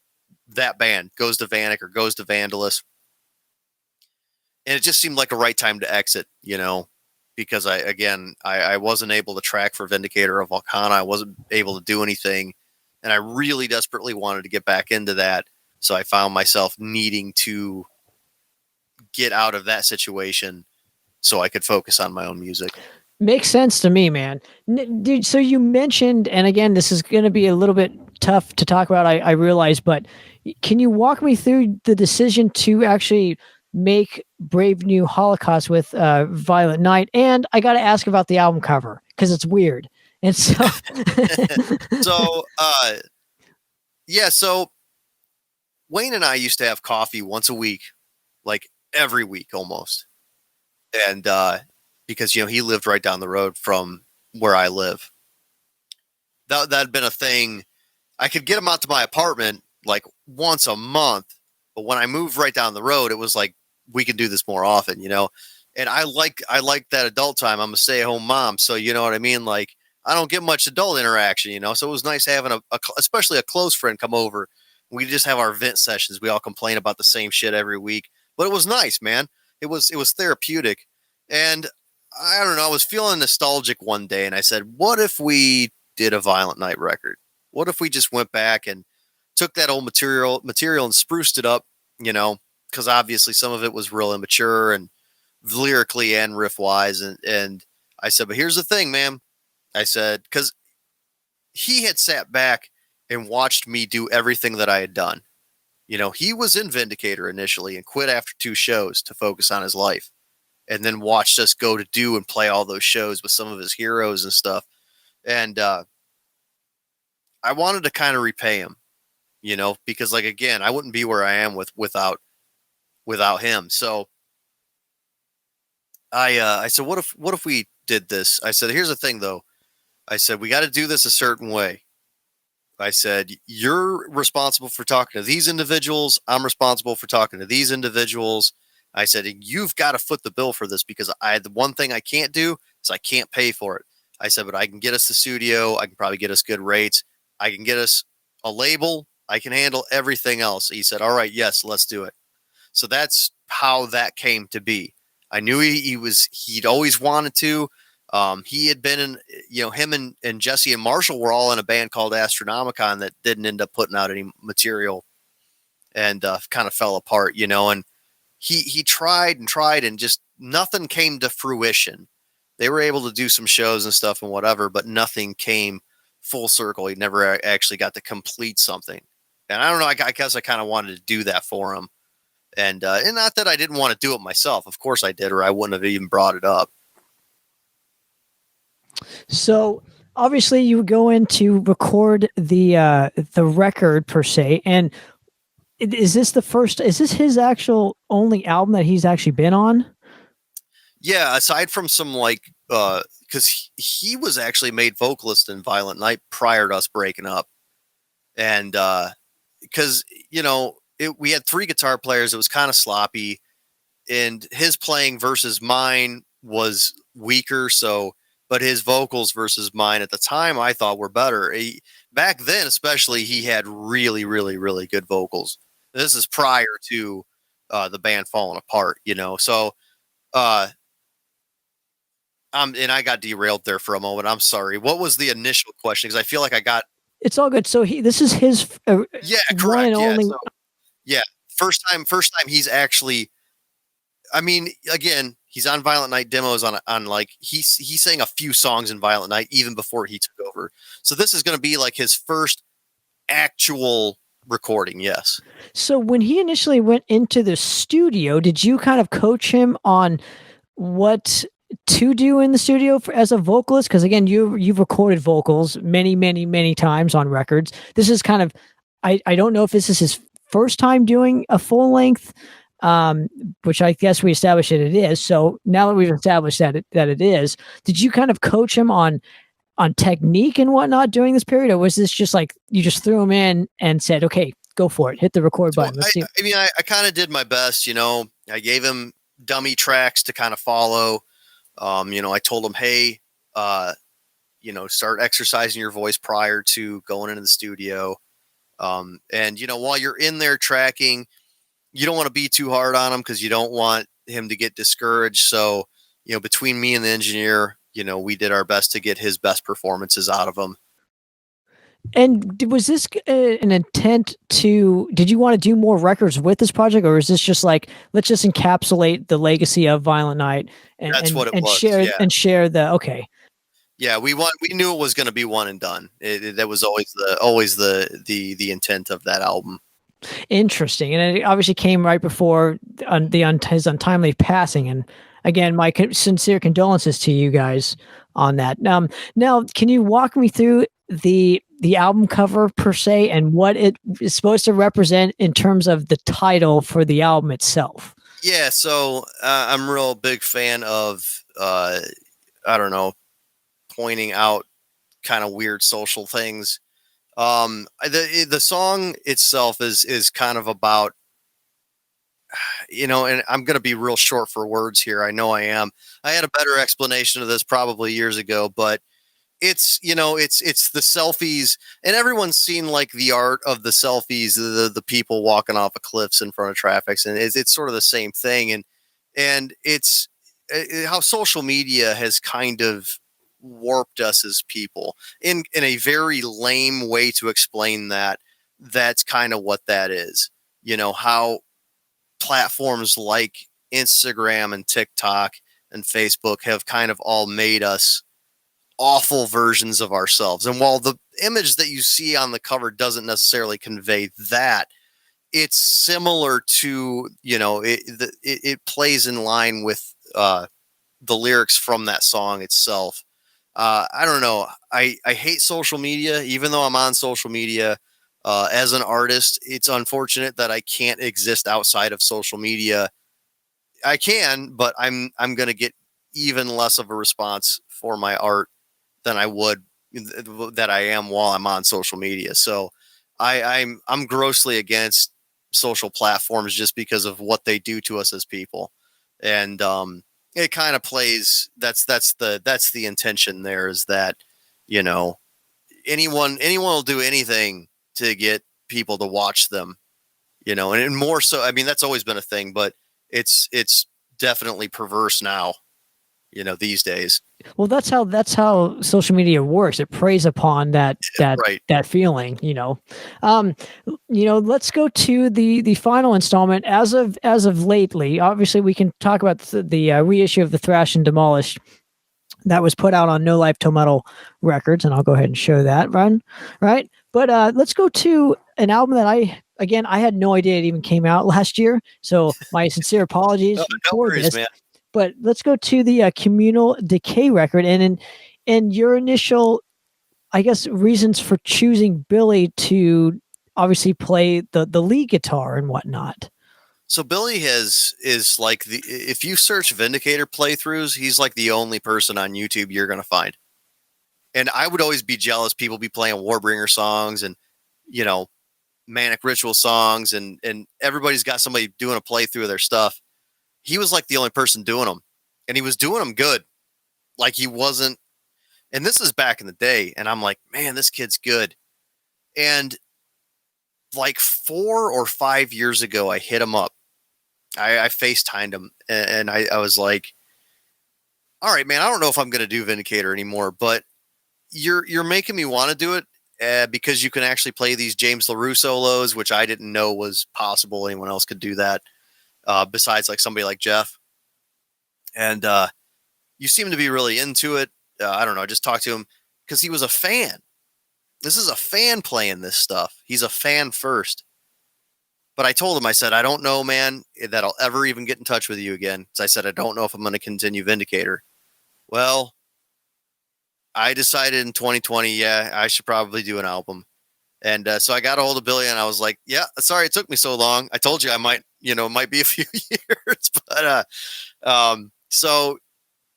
that band, goes to Fanuc or goes to Vandalist. And it just seemed like a right time to exit, because I wasn't able to track for Vindicator or Volcana. I wasn't able to do anything, and I really desperately wanted to get back into that. So I found myself needing to get out of that situation so I could focus on my own music. Makes sense to me, man. Dude, so you mentioned, and again, this is going to be a little bit tough to talk about, I realize, but can you walk me through the decision to actually make Brave New Holocaust with Violet Night? And I got to ask about the album cover because it's weird. And so, so Wayne and I used to have coffee once a week, every week almost. And because, he lived right down the road from where I live. that'd been a thing. I could get them out to my apartment like once a month, but when I moved right down the road, it was like we can do this more often, you know. And I like that adult time. I'm a stay-at-home mom, so you know what I mean. Like I don't get much adult interaction, you know. So it was nice having especially a close friend come over. We just have our vent sessions. We all complain about the same shit every week, but it was nice, man. It was therapeutic, and I don't know. I was feeling nostalgic one day, and I said, "What if we did a Violent Night record? What if we just went back and took that old material and spruced it up? You know, because obviously some of it was real immature and lyrically and riff wise, and I said, but here's the thing, man. I said, because he had sat back and watched me do everything that I had done. You know, he was in Vindicator initially and quit after 2 shows to focus on his life, and then watched us go to do and play all those shows with some of his heroes and stuff. And I wanted to kind of repay him, you know, because like, again, I wouldn't be where I am without him. So I said, what if we did this? I said, here's the thing though. I said, we got to do this a certain way. I said, you're responsible for talking to these individuals. I'm responsible for talking to these individuals. I said, you've got to foot the bill for this, because the one thing I can't do is I can't pay for it. I said, but I can get us the studio. I can probably get us good rates. I can get us a label. I can handle everything else. He said, all right, yes, let's do it. So that's how that came to be. I knew he'd always wanted to. He had been in, you know, him and Jesse and Marshall were all in a band called Astronomicon that didn't end up putting out any material, and kind of fell apart, you know, and he tried and just nothing came to fruition. They were able to do some shows and stuff and whatever, but nothing came full circle. He never actually got to complete something. And I don't know, I guess I kind of wanted to do that for him. And not that I didn't want to do it myself. Of course I did, or I wouldn't have even brought it up. So obviously you go in to record the record per se, and is this his actual only album that he's actually been on? Yeah, aside from some like because he was actually made vocalist in Violent Night prior to us breaking up, and because you know we had 3 guitar players, it was kind of sloppy, and his playing versus mine was weaker. So, but his vocals versus mine at the time I thought were better. Back then, especially, he had really, really, really good vocals. This is prior to the band falling apart, you know. So, and I got derailed there for a moment. I'm sorry. What was the initial question? Because I feel like I got. It's all good. So this is his yeah, correct. one and only. So, yeah, first time he's actually. I mean, again, he's on Violent Night demos on like he sang a few songs in Violent Night even before he took over. So this is going to be like his first actual recording. Yes. So when he initially went into the studio, did you kind of coach him on what to do in the studio as a vocalist? Because again, you've recorded vocals many times on records. This is kind of I don't know if this is his first time doing a full length, which I guess we established that it is. So now that we've established that it is, did you kind of coach him on technique and whatnot during this period, or was this just like you just threw him in and said, "Okay, go for it, hit the record button"? Let's see. I mean, I kind of did my best. You know, I gave him dummy tracks to kind of follow. You know, I told him, "Hey, you know, start exercising your voice prior to going into the studio." And you know, while you're in there tracking, you don't want to be too hard on him because you don't want him to get discouraged. So, you know, between me and the engineer, you know, we did our best to get his best performances out of him. And was this an intent to, did you want to do more records with this project, or is this just like, let's just encapsulate the legacy of Violent Night and share the, okay. Yeah, we knew it was going to be one and done. That was always the intent of that album. Interesting. And it obviously came right before his untimely passing. And again, my sincere condolences to you guys on that. Now, can you walk me through the album cover per se and what it is supposed to represent in terms of the title for the album itself? Yeah, so I'm a real big fan of, I don't know, pointing out kind of weird social things. The song itself is kind of about, and I'm going to be real short for words here. I know I am. I had a better explanation of this probably years ago, but it's the selfies, and everyone's seen like the art of the selfies, the people walking off of cliffs in front of traffic, and it's sort of the same thing, and it's how social media has kind of warped us as people in a very lame way to explain that. That's kind of what that is. How platforms like Instagram and TikTok and Facebook have kind of all made us awful versions of ourselves. And while the image that you see on the cover doesn't necessarily convey that, it's similar to, it plays in line with the lyrics from that song itself. I don't know. I hate social media, even though I'm on social media. As an artist, it's unfortunate that I can't exist outside of social media. I can, but I'm going to get even less of a response for my art than I would that I am while I'm on social media. So I'm grossly against social platforms just because of what they do to us as people. And it kind of plays, that's the intention there, is that, anyone will do anything to get people to watch them, and more so, I mean, that's always been a thing, but it's definitely perverse now, these days. Well, that's how social media works. It preys upon that Right. that feeling, let's go to the final installment as of lately. Obviously, we can talk about the reissue of the Thrash and Demolished that was put out on No Life Till Metal Records, and I'll go ahead and show that right. But let's go to an album that I had no idea it even came out last year. So my sincere apologies No for worries, this. man. But let's go to the Communal Decay record, and your initial, I guess, reasons for choosing Billy to obviously play the lead guitar and whatnot. So Billy is like if you search Vindicator playthroughs, he's like the only person on YouTube you're going to find. And I would always be jealous. People be playing Warbringer songs and, Manic Ritual songs, and everybody's got somebody doing a playthrough of their stuff. He was like the only person doing them, and he was doing them good. Like he wasn't, and this is back in the day, and I'm like, man, this kid's good. And like 4 or 5 years ago, I hit him up. I FaceTimed him, and I was like, all right, man, I don't know if I'm going to do Vindicator anymore, but you're making me want to do it because you can actually play these James LaRue solos, which I didn't know was possible. Anyone else could do that besides like somebody like Jeff. And you seem to be really into it. I don't know. I just talked to him because he was a fan. This is a fan playing this stuff. He's a fan first. But I told him, I said, I don't know, man, that I'll ever even get in touch with you again. So I said, I don't know if I'm going to continue Vindicator. Well, I decided in 2020, yeah, I should probably do an album. And so I got a hold of Billy, and I was like, yeah, sorry it took me so long. I told you I might, it might be a few years. But so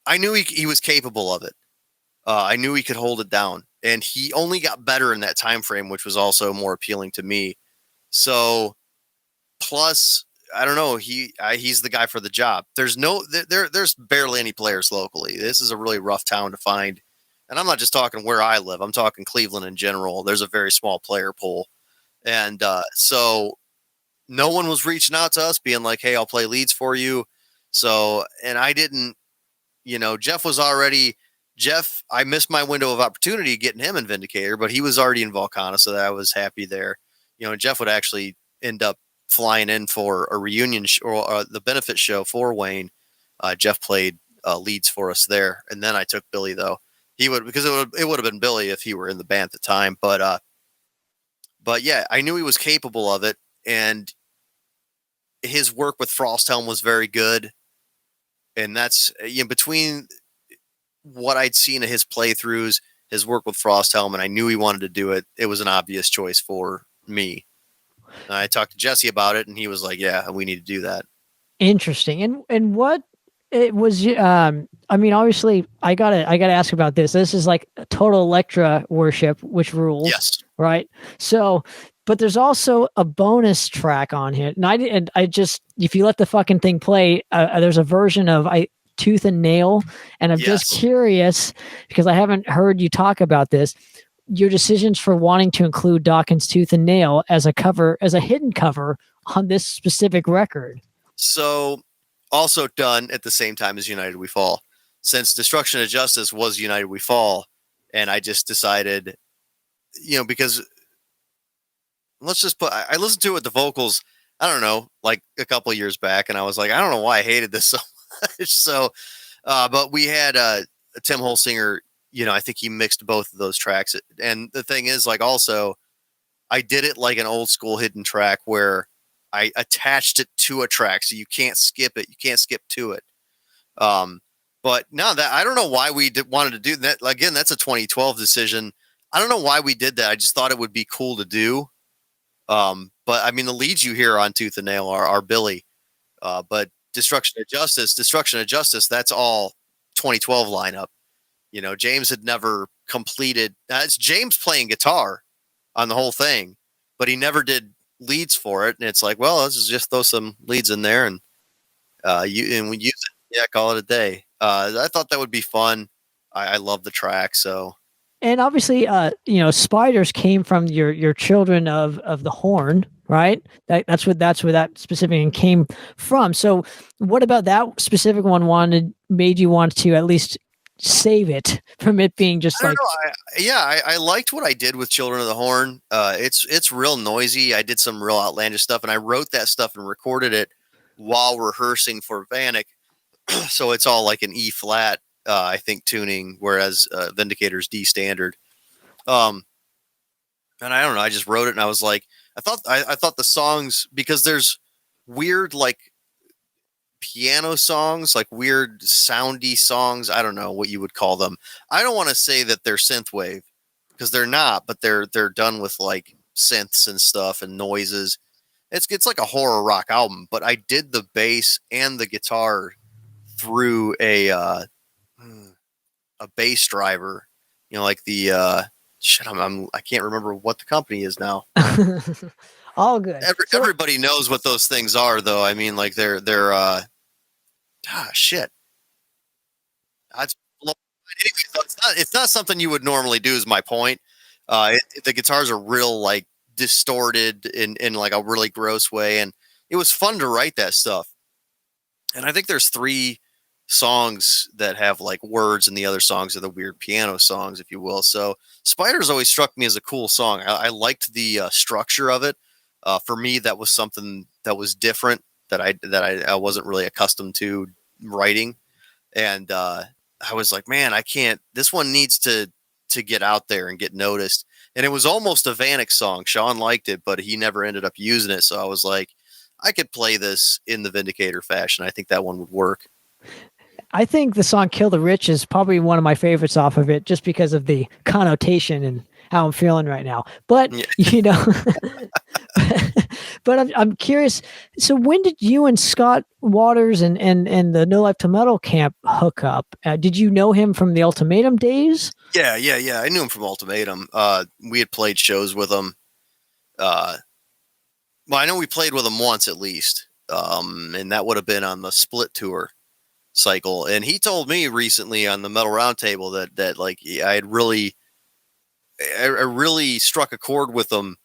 I knew he was capable of it. I knew he could hold it down. And he only got better in that time frame, which was also more appealing to me. So plus, I don't know, he's the guy for the job. There's barely any players locally. This is a really rough town to find. And I'm not just talking where I live. I'm talking Cleveland in general. There's a very small player pool. And so no one was reaching out to us being like, hey, I'll play leads for you. So, and I didn't, Jeff, I missed my window of opportunity getting him in Vindicator, but he was already in Volcana, so that I was happy there. Jeff would actually end up flying in for a reunion or the benefit show for Wayne. Jeff played leads for us there. And then I took Billy, though. Because it would have been Billy if he were in the band at the time. But yeah, I knew he was capable of it, and his work with Frosthelm was very good. And that's between what I'd seen of his playthroughs, his work with Frosthelm, and I knew he wanted to do it. It was an obvious choice for me. And I talked to Jesse about it, and he was like, "Yeah, we need to do that." Interesting. And what it was. I mean, obviously, I gotta ask about this. This is like a total Electra worship, which rules, Yes. right? So, but there's also a bonus track on here, and I just, if you let the fucking thing play, there's a version of Tooth and Nail, and I'm just Yes. curious because I haven't heard you talk about this. Your decisions for wanting to include Dawkins' Tooth and Nail as a cover, as a hidden cover on this specific record. So, also done at the same time as United We Fall. Since Destruction of Justice was United We Fall, and I just decided, because let's just put, I listened to it with the vocals, I don't know, like a couple of years back, and I was like, I don't know why I hated this so much. So, but we had Tim Holsinger, I think he mixed both of those tracks. And the thing is, like, also, I did it like an old school hidden track where I attached it to a track, so you can't skip it. You can't skip to it. But no, that I don't know why we wanted to do that. Again, that's a 2012 decision. I don't know why we did that. I just thought it would be cool to do. But I mean, the leads you hear on Tooth and Nail are Billy. But Destruction of Justice, that's all 2012 lineup. James had never completed. It's James playing guitar on the whole thing, but he never did leads for it. And it's like, well, let's just throw some leads in there and we use it. Yeah, call it a day. I thought that would be fun. I love the track. So, and obviously, Spiders came from your Children of the Horn, right? That's where that specific one came from. So, what about that specific one made you want to at least save it from it being just I like? I liked what I did with Children of the Horn. It's real noisy. I did some real outlandish stuff, and I wrote that stuff and recorded it while rehearsing for Fanuc. So it's all like an E flat, I think, tuning, whereas Vindicator's D standard. And I don't know, I just wrote it and I was like, I thought the songs, because there's weird like piano songs, like weird soundy songs. I don't know what you would call them. I don't want to say that they're synthwave because they're not, but they're done with like synths and stuff and noises. It's like a horror rock album, but I did the bass and the guitar through a bass driver, like the I can't remember what the company is now. All good. Everybody knows what those things are, though. I mean, like they're shit. Anyway, so it's not something you would normally do. Is my point. The guitars are real like distorted in like a really gross way, and it was fun to write that stuff. And I think there's 3 songs that have like words, and the other songs are the weird piano songs, if you will. So Spiders always struck me as a cool song. I liked the structure of it. For me, that was something that was different that I wasn't really accustomed to writing. And I was like, man, I can't. This one needs to get out there and get noticed. And it was almost a Vanek song. Sean liked it, but he never ended up using it. So I was like, I could play this in the Vindicator fashion. I think that one would work. I think the song "Kill the Rich" is probably one of my favorites off of it, just because of the connotation and how I'm feeling right now. But Yeah. but I'm curious. So when did you and Scott Waters and the No Life to Metal camp hook up? Did you know him from the Ultimatum days? Yeah. I knew him from Ultimatum. We had played shows with him. Well, I know we played with him once at least, and that would have been on the Split tour cycle. And he told me recently on the Metal Roundtable that like I really struck a chord with him,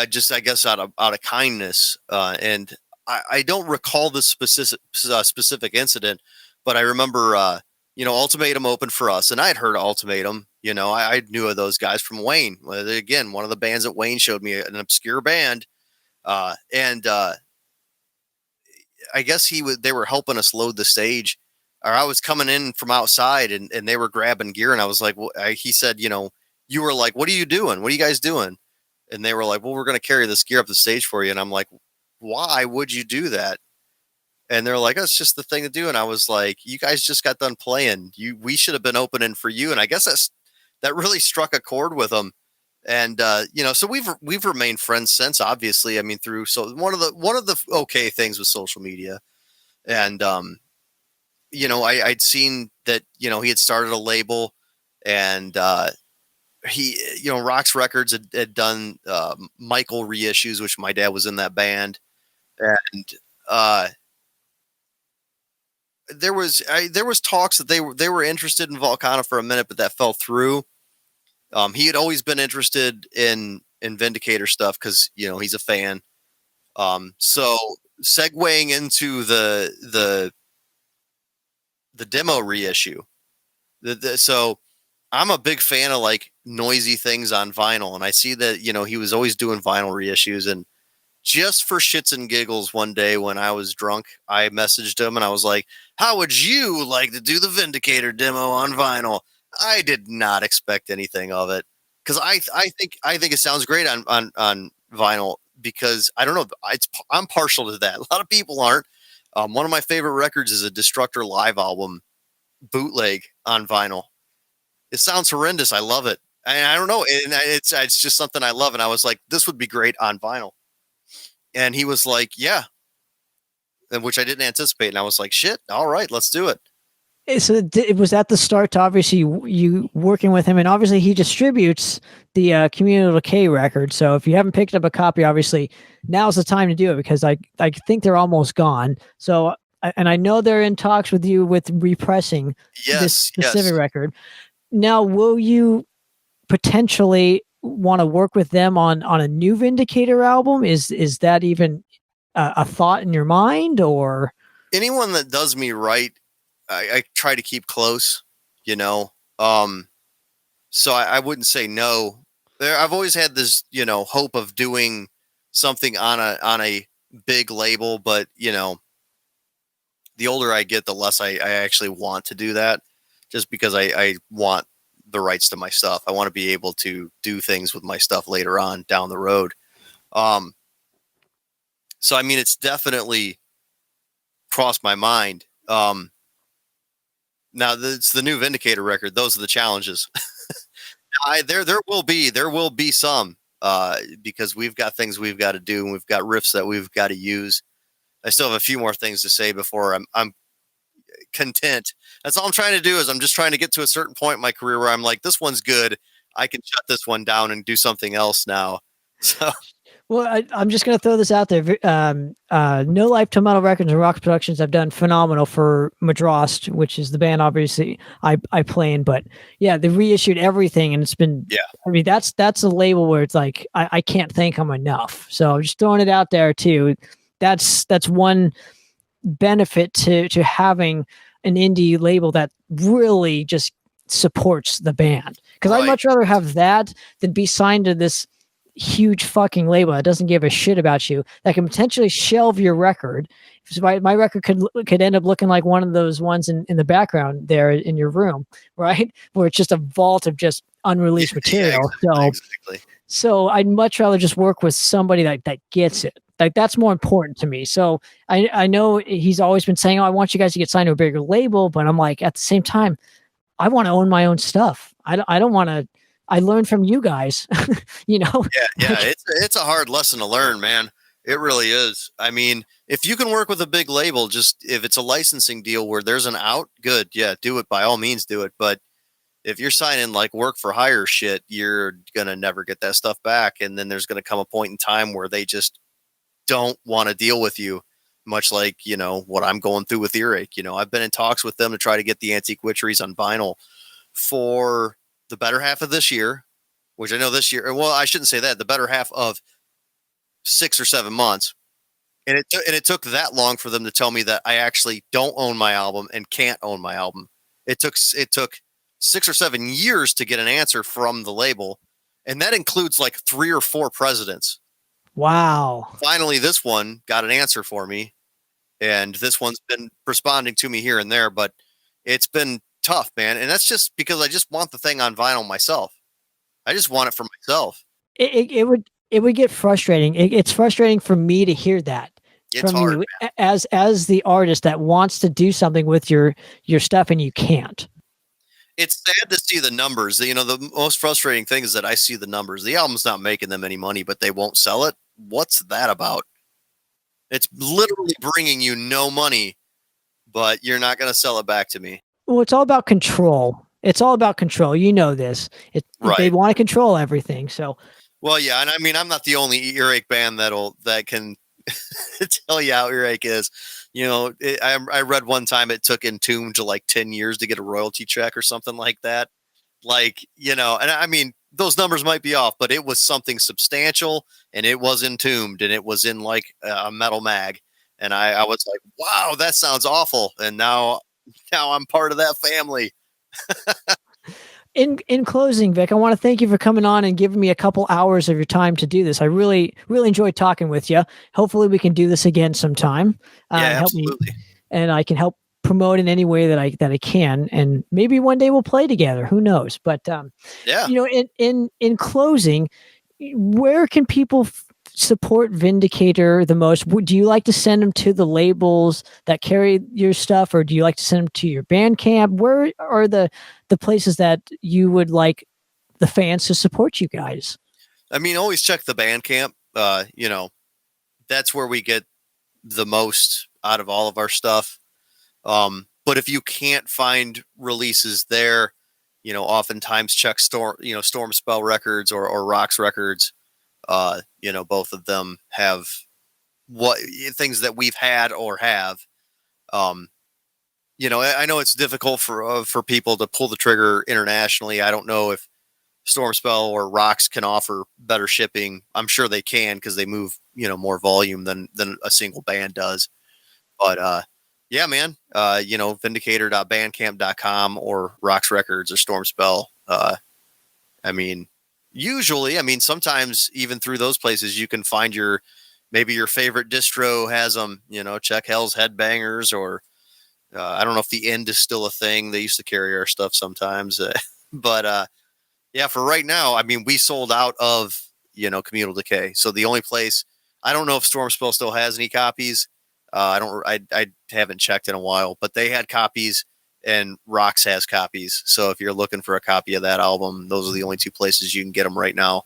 just I guess out of kindness. And I don't recall this specific incident, but I remember Ultimatum opened for us, and I had heard of Ultimatum. I knew of those guys from Wayne. Again, one of the bands that Wayne showed me, an obscure band, and I guess they were helping us load the stage, or I was coming in from outside and they were grabbing gear, and I was like, he said, you were like, what are you doing? What are you guys doing? And they were like, well, we're going to carry this gear up the stage for you. And I'm like, why would you do that? And they're like, that's just the thing to do. And I was like, you guys just got done playing. We should have been opening for you. And I guess that really struck a chord with them. And so we've remained friends since, obviously. I mean, one of the okay things with social media, and I'd seen that, he had started a label, and he, Rock's Records had done Michael reissues, which my dad was in that band. And there was talks that they were interested in Volcano for a minute, but that fell through. He had always been interested in Vindicator stuff because he's a fan. So segueing into the demo reissue, so I'm a big fan of like noisy things on vinyl, and I see that he was always doing vinyl reissues, and just for shits and giggles, one day when I was drunk, I messaged him and I was like, "How would you like to do the Vindicator demo on vinyl?" I did not expect anything of it, because I think it sounds great on vinyl, because I don't know, I'm partial to that. A lot of people aren't. One of my favorite records is a Destructor live album bootleg on vinyl. It sounds horrendous. I love it. I don't know, and it's just something I love. And I was like, this would be great on vinyl. And he was like, yeah, which I didn't anticipate. And I was like, shit, all right, let's do it. So it was at the start to obviously you working with him, and obviously he distributes the Communal Decay record. So if you haven't picked up a copy, obviously now's the time to do it, because I think they're almost gone. So, and I know they're in talks with you with repressing this specific record. Now, will you potentially want to work with them on a new Vindicator album? Is that even a thought in your mind? Or anyone that does me right, I try to keep close, so I wouldn't say no. I've always had this hope of doing something on a big label, but the older I get, the less I actually want to do that, just because I want the rights to my stuff. I want to be able to do things with my stuff later on down the road. So I mean, it's definitely crossed my mind. Now it's the new Vindicator record. Those are the challenges. There will be some, because we've got things we've got to do, and we've got riffs that we've got to use. I still have a few more things to say before I'm content. That's all I'm trying to do, is I'm just trying to get to a certain point in my career where I'm like, this one's good, I can shut this one down and do something else now. So well, I'm just going to throw this out there. No Life to Metal Records and Rocks Productions have done phenomenal for Madrost, which is the band obviously I play in. But yeah, they reissued everything, and it's been, I mean, that's a label where it's like, I can't thank them enough. So I'm just throwing it out there too. That's one benefit to having an indie label that really just supports the band. Because I'd much rather have that than be signed to this huge fucking label that doesn't give a shit about you, that can potentially shelve your record. My record could end up looking like one of those ones in the background there in your room, right? Where it's just a vault of just unreleased material. Exactly. So I'd much rather just work with somebody that gets it. Like, that's more important to me. So I know he's always been saying, "Oh, I want you guys to get signed to a bigger label," but I'm like, at the same time, I want to own my own stuff. I don't want to. I learned from you guys, Yeah. It's a hard lesson to learn, man. It really is. I mean, if you can work with a big label, just if it's a licensing deal where there's an out, good. Yeah, do it. By all means, do it. But if you're signing like work for hire shit, you're going to never get that stuff back. And then there's going to come a point in time where they just don't want to deal with you, much like, what I'm going through with Earache. I've been in talks with them to try to get the Antique Witcheries on vinyl for the better half of this year, which I know this year, well, I shouldn't say that, the better half of 6 or 7 months. And it took that long for them to tell me that I actually don't own my album and can't own my album. It took 6 or 7 years to get an answer from the label. And that includes like 3 or 4 presidents. Wow. Finally, this one got an answer for me. And this one's been responding to me here and there, but it's been tough, man. And that's just because I just want the thing on vinyl myself. I just want it for myself. It would get frustrating. It's frustrating for me to hear that. It's from hard, you as the artist that wants to do something with your stuff and you can't. It's sad to see the numbers. The most frustrating thing is that I see the numbers. The album's not making them any money, but they won't sell it. What's that about? It's literally bringing you no money, but you're not going to sell it back to me. Well, it's all about control. It's all about control. You know this. Right. They want to control everything. So, well, yeah, and I mean, I'm not the only earache band that can tell you how earache is. You know, I read one time it took Entombed to like 10 years to get a royalty check or something like that. Like, you know, and I mean, those numbers might be off, but it was something substantial, and it was Entombed, and it was in like a metal mag. And I was like, wow, that sounds awful. And now I'm part of that family. In closing, Vic, I want to thank you for coming on and giving me a couple hours of your time to do this. I really, really enjoyed talking with you. Hopefully we can do this again sometime. Yeah, absolutely. And I can help promote in any way that I can. And maybe one day we'll play together. Who knows? But, yeah, you know, in closing, where can people support Vindicator the most? Do you like to send them to the labels that carry your stuff, or do you like to send them to your Bandcamp? Where are the places that you would like the fans to support you guys? I mean, always check the Bandcamp. You know, that's where we get the most out of all of our stuff. But if you can't find releases there, you know, oftentimes check Storm Spell Records or Rocks Records. You know, both of them have things that we've had or have. You know, I know it's difficult for people to pull the trigger internationally. I don't know if Storm Spell or Rocks can offer better shipping. I'm sure they can, because they move, you know, more volume than a single band does. But yeah, man, you know, vindicator.bandcamp.com or Rocks Records or Storm Spell. I mean, usually, I mean, sometimes even through those places, you can find maybe your favorite distro has them, you know, check Hell's Headbangers, or I don't know if the End is still a thing. They used to carry our stuff sometimes. But yeah, for right now, I mean, we sold out of, you know, Communal Decay. So the only place, I don't know if Storm Spell still has any copies. I haven't checked in a while, but they had copies, and Rocks has copies. So if you're looking for a copy of that album, those are the only two places you can get them right now.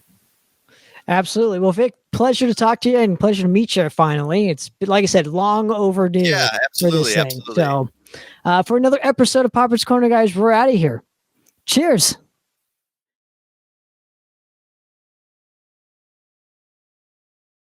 Absolutely. Well, Vic, pleasure to talk to you, and pleasure to meet you finally. It's, like I said, long overdue. Yeah, absolutely. For this thing. So for another episode of Poppitt's Corner, guys, we're out of here. Cheers.